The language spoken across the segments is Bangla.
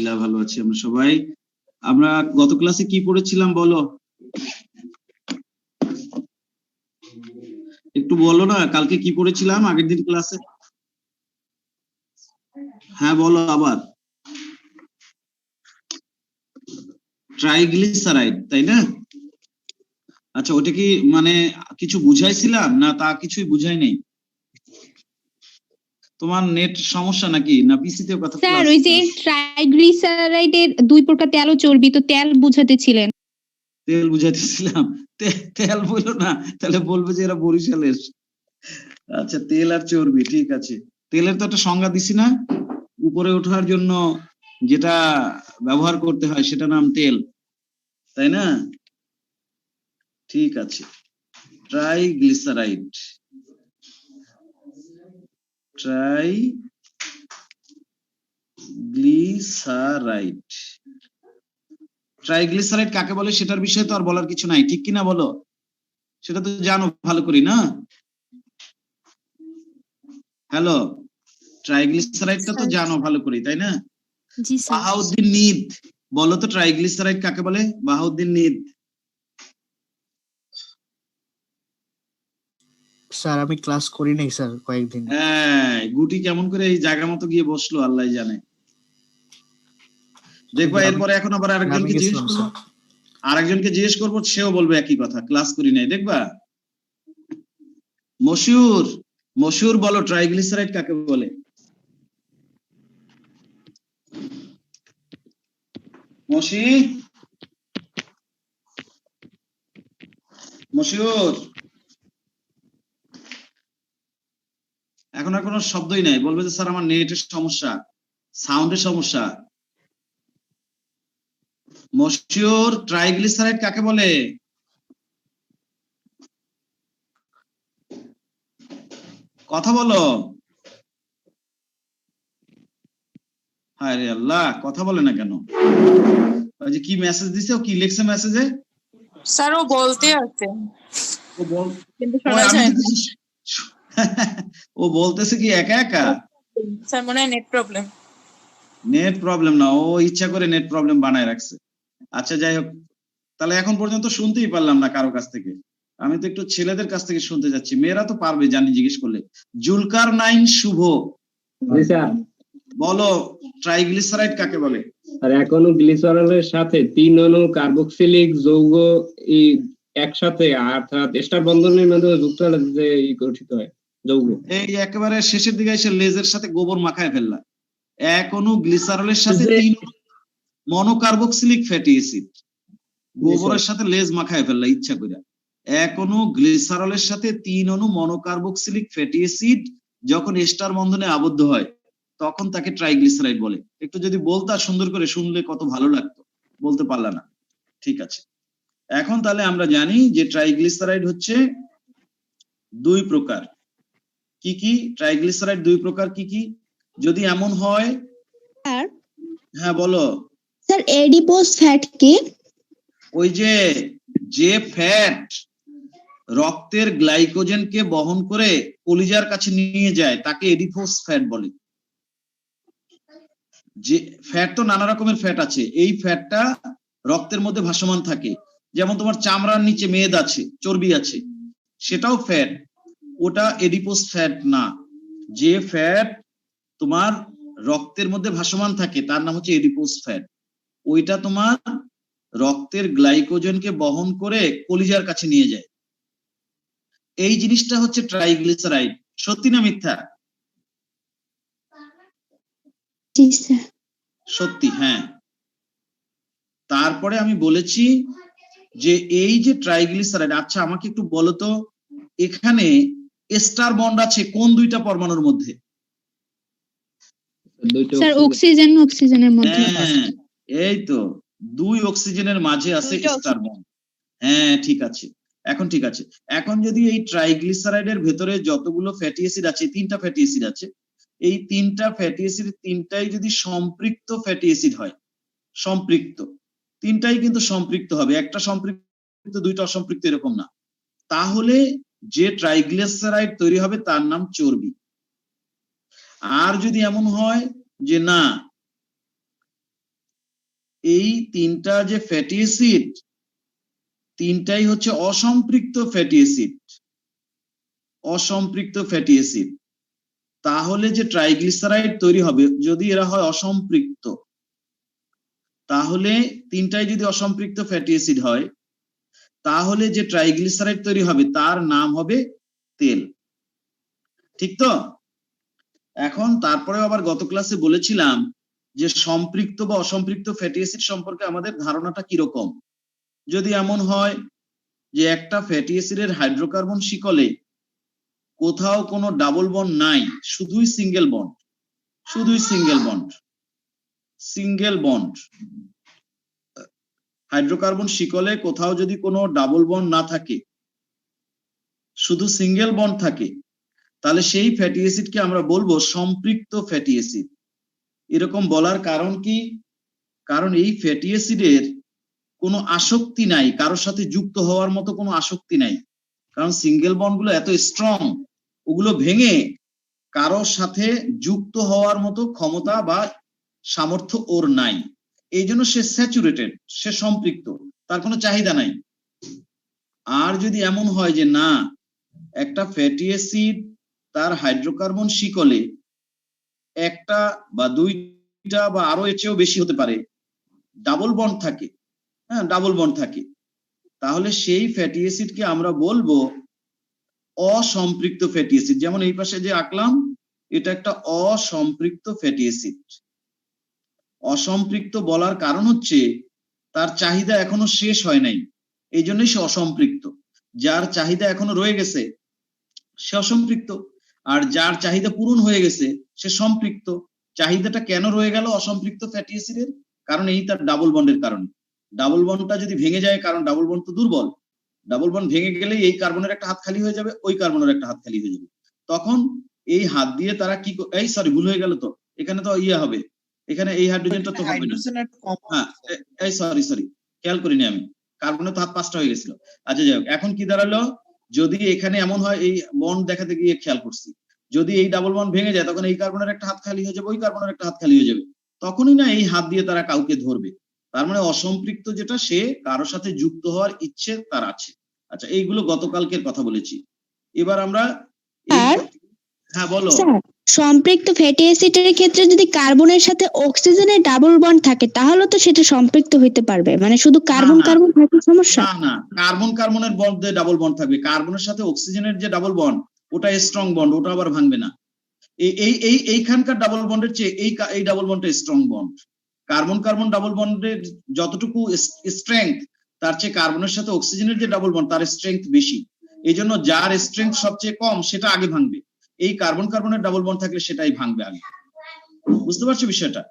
আলহামদুলিল্লাহ ভালো আছি আমরা সবাই। আমরা গত ক্লাসে কি পড়েছিলাম বলো, একটু বলো না, কালকে কি পড়েছিলাম আগের দিন ক্লাসে? হ্যাঁ বলো আবার। ট্রাইগ্লিসারাইড, তাই না? আচ্ছা, ওটা কি মানে কিছু বুঝাইছিলাম না? তা কিছুই বুঝাই নেই। তোমার নেট সমস্যা নাকি, না পিসিতে কথা? স্যার ওই যে ট্রাইগ্লিসারাইডের দুই প্রকার তেল ও চর্বি, তো তেল বুঝাতেছিলেন। তেল বুঝাইতেছিলাম? তেল বলো না, তাহলে বলবে যে এরা বরিশালের। আচ্ছা, তেল আর চর্বি, ঠিক আছে। তেলের তো একটা সংজ্ঞা দিছি না, উপরে ওঠার জন্য যেটা ব্যবহার করতে হয় সেটা নাম তেল, তাই না? ঠিক আছে, ট্রাইগ্লিসারাইড। ট্রাইগ্লিসারাইড কাকে বলে সেটার বিষয়ে তো আর বলার কিছু নাই, ঠিক কিনা বলো? সেটা তো জানো ভালো করি না? হ্যালো, ট্রাইগ্লিসারাইডটা তো জানো ভালো করি, তাই না? জি স্যার। বাহাউদ্দিন নিদ বলো তো ট্রাইগ্লিসারাইড কাকে বলে? বাহাউদ্দিন নিদ। স্যার আমি ক্লাস করি নাই স্যার কয়েকদিন। হ্যাঁ, গুটি কেমন করে এই জায়গা মতো গিয়ে বসলো আল্লাহ জানে। দেখবা এরপরে এখন আবার আরেকজনকে জিজ্ঞেস করবো, আরেকজনকে জিজ্ঞেস করবো, সেও বলবে একই কথা, ক্লাস করি নাই। দেখবা মশিউর বলো ট্রাইগ্লিসারাইড কাকে বলে? মশিউর এখন আর কোনো শব্দই নাই, বলবে যে স্যার আমার নেটের সমস্যা, সাউন্ডের সমস্যা। মশিউর, ট্রাইগ্লিসারাইড কাকে বলে? কথা বলো। হায় রে আল্লাহ, কথা বলে না কেন? ওই যে কি মেসেজ দিছে, ও কি লিখছে মেসেজে? স্যার ও বলতে আছে, ও বল, কিন্তু শোনা যায় না। ও বলতেছে কি একা একা? স্যার মনে হয় নেট প্রবলেম। নেট প্রবলেম না, ও ইচ্ছা করে নেট প্রবলেম বানায় রাখছে। আচ্ছা যাই হোক, তাহলে এখন পর্যন্ত শুনতেই পারলাম না কারো কাছ থেকে। আমি তো একটু ছেলেদের কাছ থেকে শুনতে যাচ্ছি, মেয়েরা তো পারবে জানি জিজ্ঞেস করলে। জুলকার নাইন শুভ বলো ট্রাইগ্লিসারাইড কাকে বলে? আর এখনো গ্লিসারলের সাথে 3 অণু কার্বক্সিলিক যৌগ একসাথে অর্থাৎ এস্টার বন্ধনের মাধ্যমে যুক্ত হলে যে গঠিত হয় যৌগ। এই একেবারে শেষের দিকে এসে লেজের সাথে গোবর মাখায় ফেললা। এক অণু গ্লিসারলের সাথে 3 মনোকার্বক্সিলিক ফ্যাটি অ্যাসিড, গোবরের সাথে লেজ মাখায় ফেললা ইচ্ছা করে। এক অণু গ্লিসারলের সাথে 3 অণু মনোকার্বক্সিলিক ফ্যাটি অ্যাসিড যখন এস্টার বন্ধনে আবদ্ধ হয় তখন তাকে ট্রাইগ্লিসারাইড বলে। একটু যদি বলতা সুন্দর করে, শুনলে কত ভালো লাগতো, বলতে পারলা না। ঠিক আছে, এখন তাহলে আমরা জানি যে ট্রাইগ্লিসারাইড হচ্ছে 2 প্রকার। কি কি ট্রাইগ্লিসারাইড 2 প্রকার? কি কি যদি এমন হয়? স্যার হ্যাঁ বলো। স্যার এডিপোস ফ্যাট কি? ওই যে ফ্যাট রক্তের গ্লাইকোজেনকে বহন করে কলিজার কাছে নিয়ে যায় তাকে এডিপোস ফ্যাট বলে। যে ফ্যাট তো নানা রকমের ফ্যাট আছে, এই ফ্যাটটা রক্তের মধ্যে ভাসমান থাকে, যেমন তোমার চামড়ার নিচে মেদ আছে, চর্বি আছে, সেটাও ফ্যাট, ওটা এডিপোস ফ্যাট না। যে ফ্যাট তোমার রক্তের মধ্যে ভাসমান থাকে তার নাম হচ্ছে এডিপোস ফ্যাট, ওইটা তোমার রক্তের গ্লাইকোজেনকে বহন করে কলিজার কাছে নিয়ে যায়। এই জিনিসটা হচ্ছে ট্রাইগ্লিসারাইড। সত্যি না মিথ্যা? সত্যি, হ্যাঁ। তারপরে আমি বলেছি যে এই যে ট্রাইগ্লিসারাইড, আচ্ছা আমাকে একটু বলো তো, এখানে এস্টার বন্ড আছে কোন 2টা পরমাণুর মধ্যে? স্যার অক্সিজেনের মধ্যে। হ্যাঁ, এই তো 2 অক্সিজেনের মাঝে আছে এস্টার বন্ড। হ্যাঁ ঠিক আছে, এখন ঠিক আছে। এখন যদি এই ট্রাইগ্লিসারাইডের ভেতরে যতগুলো ফ্যাটি অ্যাসিড আছে, 3টা ফ্যাটি অ্যাসিড আছে, এই 3টা ফ্যাটি অ্যাসিড 3টাই যদি সম্পৃক্ত ফ্যাটি অ্যাসিড হয়, সম্পৃক্ত 3টাই কিন্তু সম্পৃক্ত হবে, একটা সম্পৃক্ত 2টা অসম্পৃক্ত এরকম না, তাহলে যে ট্রাইগ্লিসারাইড তৈরি হবে তার নাম চর্বি। আর যদি এমন হয় যে না এই তিনটা যে ফ্যাটি অ্যাসিড, তিনটাই হচ্ছে অসম্পৃক্ত ফ্যাটি অ্যাসিড, অসম্পৃক্ত ফ্যাটি অ্যাসিড। তাহলে যে ট্রাইগ্লিসারাইড তৈরি হবে যদি এরা হয় অসম্পৃক্ত, তাহলে তিনটাই যদি অসম্পৃক্ত ফ্যাটি অ্যাসিড হয়, তাহলে যে ট্রাইগ্লিসারাইড তৈরি হবে তার নাম হবে তেল। ঠিক তো? এখন তারপরে আবার গত ক্লাসে বলেছিলাম যে সম্পৃক্ত বা অসম্পৃক্ত ফ্যাটি অ্যাসিড সম্পর্কে আমাদের ধারণাটা কিরকম। যদি এমন হয় যে একটা ফ্যাটি অ্যাসিডের হাইড্রোকার্বন শিকলে কোথাও কোনো ডাবল বন্ড নাই, শুধুই সিঙ্গেল বন্ড, শুধুই single bond, single bond, hydrocarbon শিকলে কোথাও যদি কোনো ডাবল বন্ড না থাকে, শুধু সিঙ্গেল বন্ড থাকে, তাহলে সেই ফ্যাটি অ্যাসিডকে আমরা বলবো সম্পৃক্ত ফ্যাটি অ্যাসিড। এরকম বলার কারণ কি? কারণ এই ফ্যাটি অ্যাসিডের কোনো আসক্তি নাই, কারোর সাথে যুক্ত হওয়ার মতো কোনো আসক্তি নাই। কারণ সিঙ্গেল বন্ডগুলো এত স্ট্রং, ওগুলো ভেঙে কারোর সাথে যুক্ত হওয়ার মতো ক্ষমতা বা সামর্থ্য ওর নাই। এই জন্য সে স্যাচুরেটেড, সে সম্পৃক্ত, তার কোনো চাহিদা নাই। আর যদি এমন হয় যে না, একটা ফ্যাটি অ্যাসিড তার হাইড্রোকার্বন শিকলে একটা বা দুইটা বা আরো এর চেয়েও বেশি হতে পারে ডাবল বন্ড থাকে, হ্যাঁ ডাবল বন্ড থাকে, তাহলে সেই ফ্যাটি অ্যাসিডকে আমরা বলবো অসম্পৃক্ত ফ্যাটি অ্যাসিড। যেমন এই পাশে যে আঁকলাম, এটা একটা অসম্পৃক্ত ফ্যাটি অ্যাসিড। অসম্পৃক্ত বলার কারণ হচ্ছে তার চাহিদা এখনো শেষ হয় নাই, এই জন্যই সে অসম্পৃক্ত। যার চাহিদা এখনো রয়ে গেছে সে অসম্পৃক্ত, আর যার চাহিদা পূরণ হয়ে গেছে সে সম্পৃক্ত। চাহিদাটা কেন রয়ে গেল অসম্পৃক্ত ফ্যাটি অ্যাসিডের? কারণ এই তার ডাবল বন্ডের কারণে। ডাবল বন্ডটা যদি ভেঙে যায়, কারণ ডাবল বন্ড তো দুর্বল, ডাবল বন্ড ভেঙে গেলে এই কার্বনের একটা হাত খালি হয়ে যাবে, ওই কার্বনের একটা হাত খালি হয়ে যাবে। তখন এই হাত দিয়ে তারা কি, এই সরি ভুল হয়ে গেল, তো এখানে তো ইয়ে হবে, এখানে এই হাইড্রোজেনটা তো হবে না। হ্যাঁ এই সরি সরি খেয়াল করিনি আমি, কার্বনের তো হাত 5টা হয়ে গেছিল। আচ্ছা যাই হোক, এখন কি দাঁড়ালো, যদি এখানে এমন হয়, এই বন্ড দেখাতে গিয়ে খেয়াল করছি, যদি এই ডাবল বন্ড ভেঙে যায় তখন এই কার্বনের একটা হাত খালি হয়ে যাবে, ওই কার্বনের একটা হাত খালি হয়ে যাবে, তখনই না এই হাত দিয়ে তারা কাউকে ধরবে। তার মানে অসম্পৃক্ত যেটা, সে কারোর সাথে যুক্ত হওয়ার ইচ্ছে তার আছে। আচ্ছা এইগুলো গতকালকের কথা বলেছি। এবার আমরা হ্যাঁ বলো। সম্পৃক্ত ফ্যাটি অ্যাসিডের ক্ষেত্রে যদি কার্বনের সাথে অক্সিজেনের ডাবল বন্ড থাকে তাহলে তো সেটা সম্পৃক্ত হইতে পারবে, মানে শুধু কার্বন কার্বন থাকলে সমস্যা না না, কার্বন কার্বনের বন্ডে ডাবল বন্ড থাকবে, কার্বনের সাথে অক্সিজেনের যে ডাবল বন্ড ওটা স্ট্রং বন্ড, ওটা আবার ভাঙবে না। এইখানকার ডাবল বন্ডের চেয়ে এই ডাবল বন্ডটা strong bond. Carbon carbon double বন্ডের যতটুকু স্ট্রেংথ, তার চেয়ে কার্বনের সাথে অক্সিজেনের যে ডাবল বন্ড তার স্ট্রেংথ বেশি। এই জন্য যার স্ট্রেংথ সবচেয়ে কম সেটা আগে ভাঙবে, এই কার্বন কার্বনের ডাবল বন্ড থাকলে সেটাই ভাঙবে আগে। বুঝতে পারছো বিষয়টা?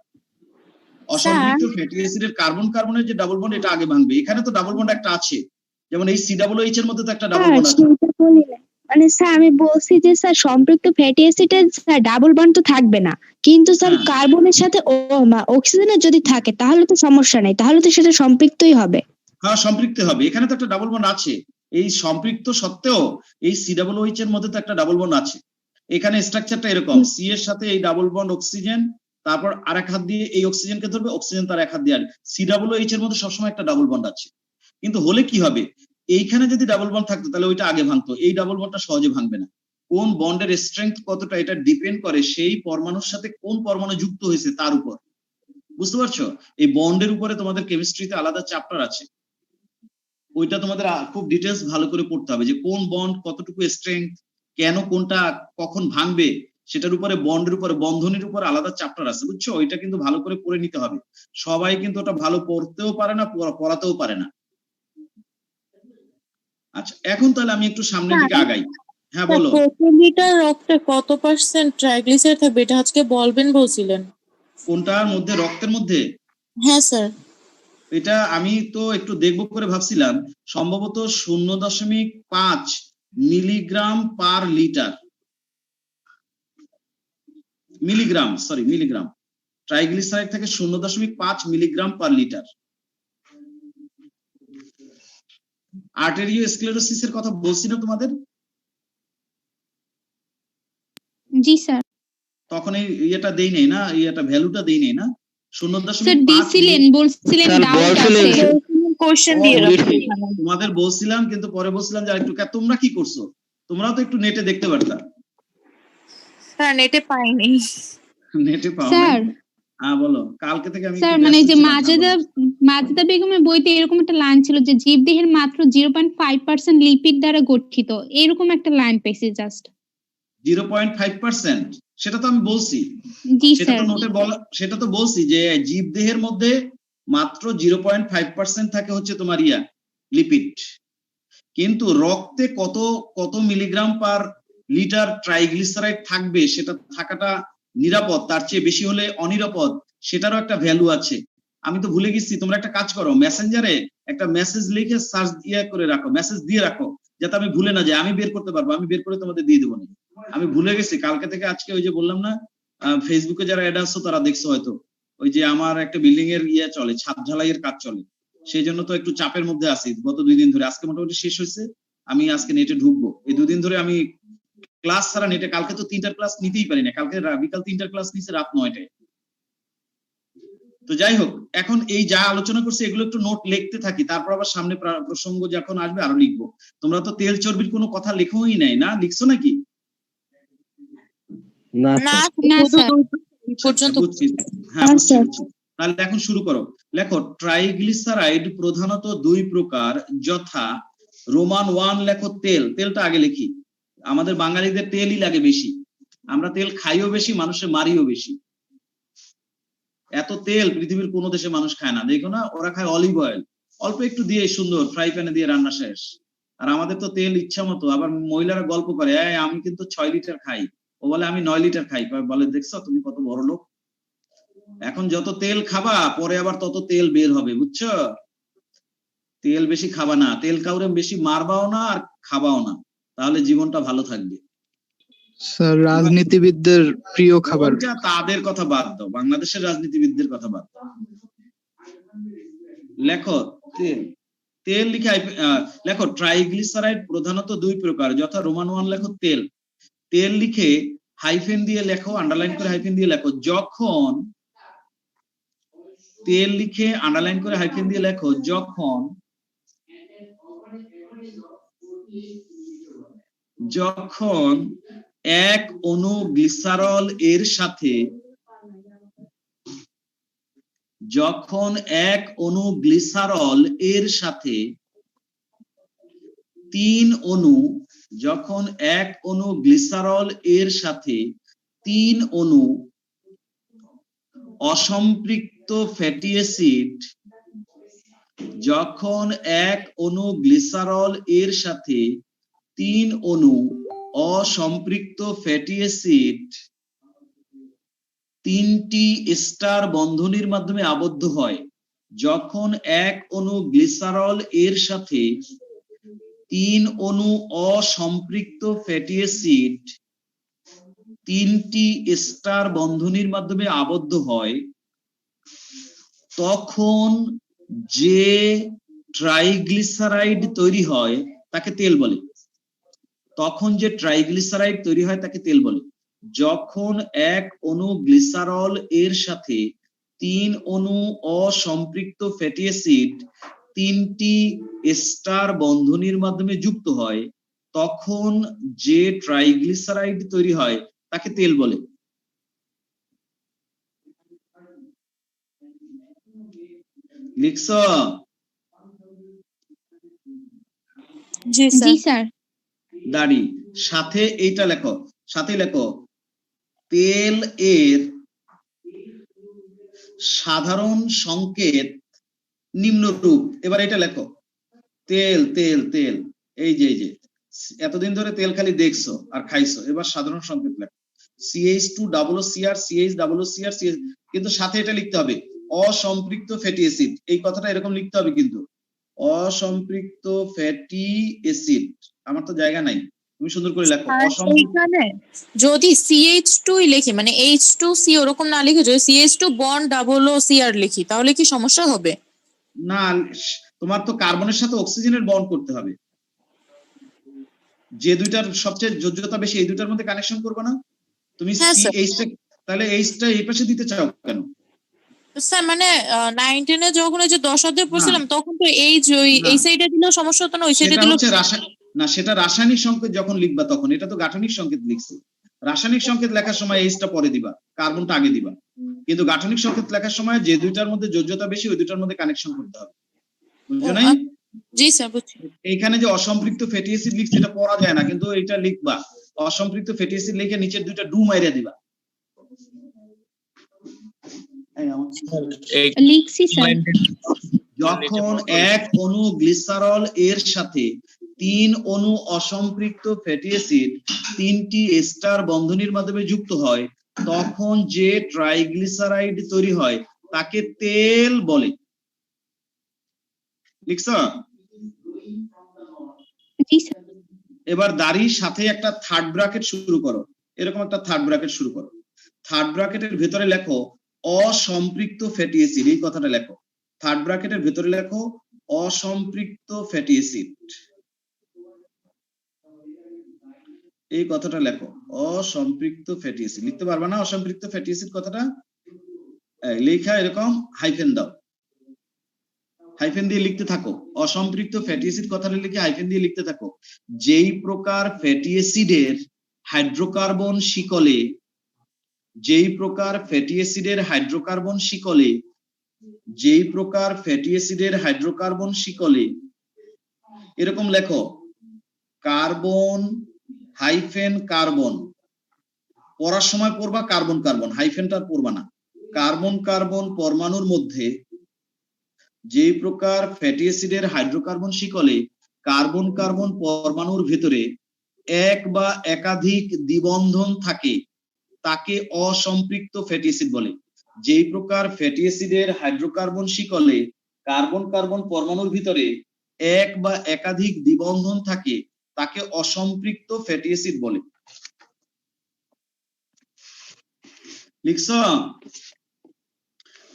অসম্পৃক্ত ফ্যাটি অ্যাসিডের কার্বন কার্বনের যে ডাবল বন্ড এটা আগে ভাঙবে। এখানে তো ডাবল বন্ড একটা আছে, যেমন এই COOH এর মধ্যে তো একটা ডাবল বন্ড আছে। মানে স্যার আমি বলছি যে স্যার সম্পৃক্ত ফ্যাটি অ্যাসিডের ডাবল বন্ড তো থাকবে না, কিন্তু স্যার কার্বনের সাথে অক্সিজেনের যদি থাকে তাহলে তো সমস্যা নেই, তাহলে তো সেটা সম্পৃক্তই হবে। হ্যাঁ সম্পৃক্ত হবে, এখানে তো একটা ডাবল বন্ড আছে। এই সম্পৃক্ত সত্ত্বেও এই COOH এর মধ্যে তো একটা ডাবল বন্ড আছে। এখানে স্ট্রাকচারটা এরকম, সি এর সাথে এই ডাবল বন্ড অক্সিজেন, তারপর আরেক হাত দিয়ে এই অক্সিজেনকে ধরবে, অক্সিজেন তার এক হাত দিয়ে, আর COOH এর মধ্যে সবসময় একটা ডাবল বন্ড আছে। কিন্তু হলে কি হবে, এইখানে যদি ডাবল বন্ড থাকতো তাহলে ওইটা আগে ভাঙতো, এই ডাবল বন্ডটা সহজে ভাঙবে না। কোন বন্ডের স্ট্রেংথ কতটা এটা ডিপেন্ড করে সেই পরমাণুর সাথে কোন পরমাণু যুক্ত হয়েছে তার উপর। বুঝতে পারছো? এই বন্ডের উপরে তোমাদের কেমিস্ট্রিতে আলাদা চ্যাপ্টার আছে, ওইটা তোমাদের খুব ডিটেলস ভালো করে পড়তে হবে, যে কোন বন্ড কতটুকু স্ট্রেংথ, কেন কোনটা কখন ভাঙবে, সেটার উপরে বন্ডের উপরে বন্ধনের উপরে আলাদা চ্যাপ্টার আছে। বুঝছো? ওইটা কিন্তু ভালো করে পড়ে নিতে হবে। সবাই কিন্তু ওটা ভালো পড়তেও পারে না, পড়াতেও পারে না। আচ্ছা এখন তাহলে আমি একটু সামনের দিকে আগাই। হ্যাঁ বলো। প্রতি লিটার রক্তে কত পার্সেন্ট ট্রাইগ্লিসারাইড থাকবে এটা আজকে বলবেন বলছিলেন? কোনটার মধ্যে? রক্তের মধ্যে? হ্যাঁ স্যার। এটা আমি তো একটু দেখবো করে ভাবছিলাম, সম্ভবত 0.5 milligram per litre, milligram sorry milligram, triglyceride থেকে 0.5 মিলিগ্রাম পার লিটার। আর্টেরিওস্ক্লেরোসিসের কথা বলছি না তোমাদের? জি স্যার। তখন এই ইয়েটা দেই নেই না, ইয়েটা ভ্যালুটা দেই নেই না, স্যার 0.5 দিছিলেন, বলছিলেন স্যার, ডাউট বলছিলেন। আছে। কোশ্চেন ও, দিয়ে বুঝছি। রাখুন। তোমাদের বলছিলাম কিন্তু পরে বলছিলাম যে একটু তোমরা কি করছো, তোমরাও তো একটু নেটে দেখতে পারতা। স্যার নেটে পাইনি। নেটে পাও না? স্যার হ্যাঁ বলো, কালকে থেকে আমি স্যার একটু মানে ব্যস্ত যে ছিলাম। হ্যাঁ, মাজেদা বলো। মাজেদা বেগমের বইতে এরকম একটা লাইন ছিল যে জীবদেহের মাত্র 0.5% লিপিড দ্বারা গঠিত, এরকম একটা লাইন পেয়েছি জাস্ট। 0.5%, সেটা তো আমি বলছি, জি সেটা স্যার। তো নোটে বলা, সেটা তো বলছি যে জীবদেহের মধ্যে মাত্র 0.5% থাকে হচ্ছে তোমার লিপিড। কিন্তু রক্তে কত কত মিলিগ্রাম পার লিটার ট্রাইগ্লিসারাইড থাকবে, সেটা থাকাটা নিরাপদ, তার চেয়ে বেশি হলে অনিরাপদ, সেটারও একটা ভ্যালু আছে। আমি তো ভুলে গেছি, তোমরা একটা কাজ করো, মেসেঞ্জারে একটা মেসেজ লিখে সার্চ করে রাখো, মেসেজ দিয়ে রাখো, যাতে আমি ভুলে না যাই। আমি বের করতে পারবো, আমি বের করে তোমাদের দিয়ে দেবো না। আমি ভুলে গেছি, কালকে থেকে আজকে ওই যে বললাম না, ফেসবুকে যারা অ্যাড আসছো তারা দেখছো হয়তো, ওই যে আমার একটা বিল্ডিং এর চলে, ছাদ ঢালাইয়ের কাজ চলে, সেই জন্য তো একটু চাপের মধ্যে আছি গত 2 দিন ধরে। আজকে মোটামুটি শেষ হয়েছে, আমি আজকে নেটে ঢুকবো। এই 2 দিন ধরে আমি ক্লাস ছাড়া নেটে, কালকে তো 3টার ক্লাস নিতেই পারি না, কালকে বিকাল 3টার ক্লাস নিচ্ছে রাত 9টায়। তো যাই হোক, এখন এই যা আলোচনা করছি এগুলো একটু নোট লিখতে থাকি, তারপর আবার সামনে প্রসঙ্গ যখন আসবে আরো লিখবো। তোমরা তো তেল চর্বির কোনো কথা লেখোই নাই না, লিখছো নাকি? না না স্যার। না শুধু স্যার। 2 পর্যন্ত। বুঝছি, হ্যাঁ হ্যাঁ, বুঝছি স্যার। বুঝছি। তাহলে এখন শুরু করো। লেখো, ট্রাইগ্লিসারাইড প্রধানত 2 প্রকার, যথা রোমান 1 লেখো তেল, তেলটা আগে লিখি। আমাদের বাঙালিদের তেলই লাগে বেশি, আমরা তেল খাইও বেশি, মানুষের মারিও বেশি। এত তেল পৃথিবীর কোনো দেশে মানুষ খায় না, দেখো না, ওরা খায় অলিভ অয়েল, অল্প একটু দিয়ে সুন্দর ফ্রাই প্যানে দিয়ে রান্না শেষ। আর আমাদের তো তেল ইচ্ছা মতো। আবার মহিলারা গল্প করে, আমি কিন্তু 6 লিটার খাই, ও বলে আমি 9 লিটার খাই। বলে দেখছো তুমি কত বড় লোক, এখন যত তেল খাবা পরে আবার তত তেল বের হবে, বুঝছো? তেল বেশি খাবা না, তেল কাউরে বেশি মারবাও না আর খাবাও না, তাহলে জীবনটা ভালো থাকবে। স্যার, রাজনীতিবিদদের প্রিয় খাবার। ওইটা তাদের কথা বাদ দাও, বাংলাদেশের রাজনীতিবিদদের কথা বাদ দাও। লেখো তেল, তেল লিখে লেখো, ট্রাইগ্লিসারাইড প্রধানত 2 প্রকার, যথা রোমান 1 লেখো তেল, তেল লিখে হাইফেন দিয়ে লেখো, আন্ডারলাইন করে হাইফেন দিয়ে লেখো। যখন তেল লিখে আন্ডারলাইন করে হাইফেন দিয়ে লেখো, যখন এক অণু গ্লিসারল এর সাথে, যখন এক অণু গ্লিসারল এর সাথে 3 অণু, যখন এক অণু গ্লিসারল এর সাথে 3 অণু অসম্পৃক্ত ফ্যাটি অ্যাসিড, যখন এক অণু গ্লিসারল এর সাথে 3 অণু অসম্পৃক্ত ফ্যাটি অ্যাসিড 3টি স্টার বন্ধনীর মাধ্যমে আবদ্ধ হয়, যখন এক অণু গ্লিসারল এর সাথে 3 অণু অসম্পৃক্ত ফ্যাটি অ্যাসিড 3টি স্টার বন্ধনীর মাধ্যমে আবদ্ধ হয়, তখন যে ট্রাইগ্লিসারাইড তৈরি হয় তাকে তেল বলে। তখন যে ট্রাইগ্লিসারাইড তৈরি হয় তাকে তেল বলে। যখন এক অণু গ্লিসারল এর সাথে 3 অণু অসম্পৃক্ত ফ্যাটি অ্যাসিড 3টি স্টার বন্ধনীর মাধ্যমে যুক্ত হয়, তখন যে ট্রাইগ্লিসারাইড তৈরি হয় তাকে তেল বলে। লিখছো? জি জি স্যার। স্যার। দাড়ি সাথে এইটা লেখো, সাথে লেখো, তেল এর সাধারণ সংকেত নিম্নরূপ। এবার এটা লেখো, তেল তেল তেল, এই যে এতদিন ধরে তেল খালি দেখছো আর খাইছো, এবার সাধারণ সংকেত লেখো, CH2COCr, CH2CR, কিন্তু সাথে এটা লিখতে হবে, অসম্পৃক্ত ফ্যাটি অ্যাসিড। এই কথাটা এরকম লিখতে হবে কিন্তু, অসম্পৃক্ত ফ্যাটি অ্যাসিড। আমার তো জায়গা নাই, তুমি সুন্দর করে লেখো এইখানে যদি CH2 লিখি, মানে H2C ওরকম না লিখে যদি CH2 বন্ড ডাবল ও CR লিখি, তাহলে কি সমস্যা হবে? না, তোমার তো কার্বনের সাথে অক্সিজেনের বন্ড করতে হবে, যে দুইটার সবচেয়ে যোগ্যতা বেশি এই দুইটার মধ্যে কানেকশন করবে না তুমি। হ্যাঁ স্যার। CH টা, তাহলে H টা এই পাশে দিতে চাও কেন? স্যার মানে 9-10 এ যখন ওই যে 10 অধ্যায় পড়ছিলাম তখন তো এই না। এই সাইডে দিলেও সমস্যা হতো না, ওই সাইডে সেটা দিলেও হচ্ছে সেটা রাসায়নিক সংকেত যখন লিখবা তখন, এটা তো গাঠনিক সংকেত লিখছি। রাসায়নিক সংকেত লেখার সময় এইচটা পরে দিবা, কার্বনটা আগে দিবা, কিন্তু গাঠনিক সংকেত লেখার সময় যে দুইটার মধ্যে যোজ্যতা বেশি ওই দুইটার মধ্যে কানেকশন করতে হবে, বুঝছো নাই? জি স্যার বুঝছি। এইখানে যে অসম্পৃক্ত ফ্যাটি অ্যাসিড লিখছে এটা পড়া যায় না, কিন্তু এটা লিখবা, অসম্পৃক্ত ফ্যাটি অ্যাসিড লিখে নিচের দুইটা ডু মাইরা দিবা। লিখছি স্যার। যখন এক অণু গ্লিসারল এর সাথে 3 অণু অসম্পৃক্ত ফ্যাটি অ্যাসিড 3টি এস্টার বন্ধনীর মাধ্যমে যুক্ত হয়, তখন যে ট্রাইগ্লিসারাইড তৈরি হয় তাকে তেল বলে। লিখছ? জি স্যার। এবার দাড়ির সাথে একটা থার্ড ব্র্যাকেট শুরু করো, এরকম একটা থার্ড ব্র্যাকেট শুরু করো। থার্ড ব্র্যাকেটের ভেতরে লেখো অসম্পৃক্ত ফ্যাটি অ্যাসিড, এই কথাটা লেখো। থার্ড ব্র্যাকেটের ভেতরে লেখো অসম্পৃক্ত ফ্যাটি অ্যাসিড, এই কথাটা লেখো। অসম্পৃক্ত ফ্যাটি অ্যাসিড লিখতে পারবা না? অসম্পৃক্ত ফ্যাটি অ্যাসিড কথাটা লেখা এরকম হাইফেন দাও, হাইফেন দিয়ে লিখতে থাকো। অসম্পৃক্ত ফ্যাটি অ্যাসিড কথাটা লিখে হাইফেন দিয়ে লিখতে থাকো। যেই প্রকার ফ্যাটি অ্যাসিডের হাইড্রোকার্বন শিকলে, যেই প্রকার ফ্যাটি অ্যাসিডের হাইড্রোকার্বন শিকলে, যেই প্রকার ফ্যাটি অ্যাসিডের হাইড্রোকার্বন শিকলে, এরকম লেখো কার্বন হাইফেন কার্বন। পড়ার সময় পড়বা কার্বন কার্বন, হাইফেনটা পড়বা না। কার্বন কার্বন পরমাণুর মধ্যে যেই প্রকার ফ্যাটি অ্যাসিডের হাইড্রোকার্বন শিকলে কার্বন কার্বন পরমাণুর ভেতরে এক বা একাধিক দ্বিবন্ধন থাকে তাকে অসম্পৃক্ত ফ্যাটি অ্যাসিড বলে। যেই প্রকার ফ্যাটি অ্যাসিডের হাইড্রোকার্বন শিকলে কার্বন কার্বন পরমাণুর ভিতরে এক বা একাধিক দ্বিবন্ধন থাকে তাকে অসম্পৃক্ত ফ্যাটি অ্যাসিড বলে। লিখছ?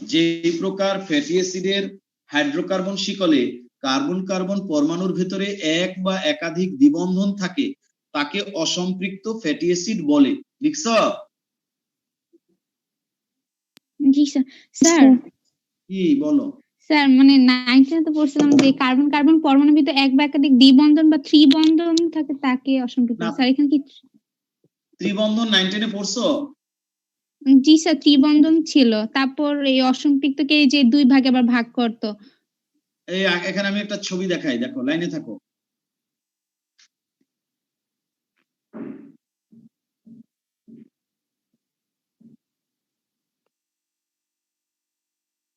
যেই প্রকার ফ্যাটি অ্যাসিডের হাইড্রোকার্বন শিকলে কার্বন কার্বন পরমাণুর ভিতরে এক বা একাধিক দ্বিবন্ধন থাকে তাকে অসম্পৃক্ত ফ্যাটি অ্যাসিড বলে। লিখছ? জি স্যার। স্যার কি বলো? স্যার মানে 9 তো পড়ছিলাম যে কার্বন কার্বন পরমাণুর ভিতরে এক বা একাধিক দ্বিবন্ধন বা ত্রিবন্ধন থাকে তাকে অসম্পৃক্ত। না। স্যার এখানে কি? ত্রিবন্ধন 9-10 এ পড়ছো? জি স্যার, ত্রিবন্ধন ছিল, তারপর এই অসম্পৃক্তকে যে দুই ভাগে আবার ভাগ করতো। এই এখানে আমি একটা ছবি দেখাই, দেখো, লাইনে থাকো।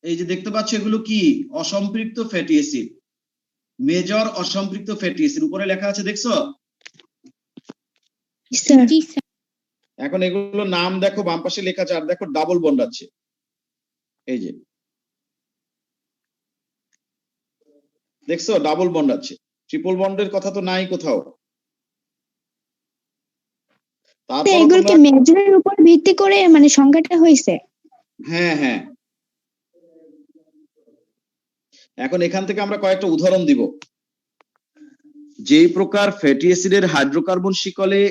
এই যে দেখতে পাচ্ছ এগুলো কি? অসম্পৃক্ত ফ্যাটি অ্যাসিড, মেজর অসম্পৃক্ত ফ্যাটি অ্যাসিড উপরে লেখা আছে, দেখছো? স্যার। জি স্যার। এখন এগুলো নাম দেখো, বাম পাশে লেখা আছে, আর দেখো ডাবল বন্ড আছে, এই যে দেখছো ডাবল বন্ড আছে, ট্রিপল বন্ডের কথা তো নাই কোথাও। তারপর এগুলো কি মেজরের উপর ভিত্তি করে মানে সংখ্যাটা হয়েছে? হ্যাঁ হ্যাঁ। এখন এখান থেকে আমরা কয়েকটা উদাহরণ দিব। যেই প্রকার ফ্যাটি অ্যাসিডের হাইড্রোকার্বন শিকলে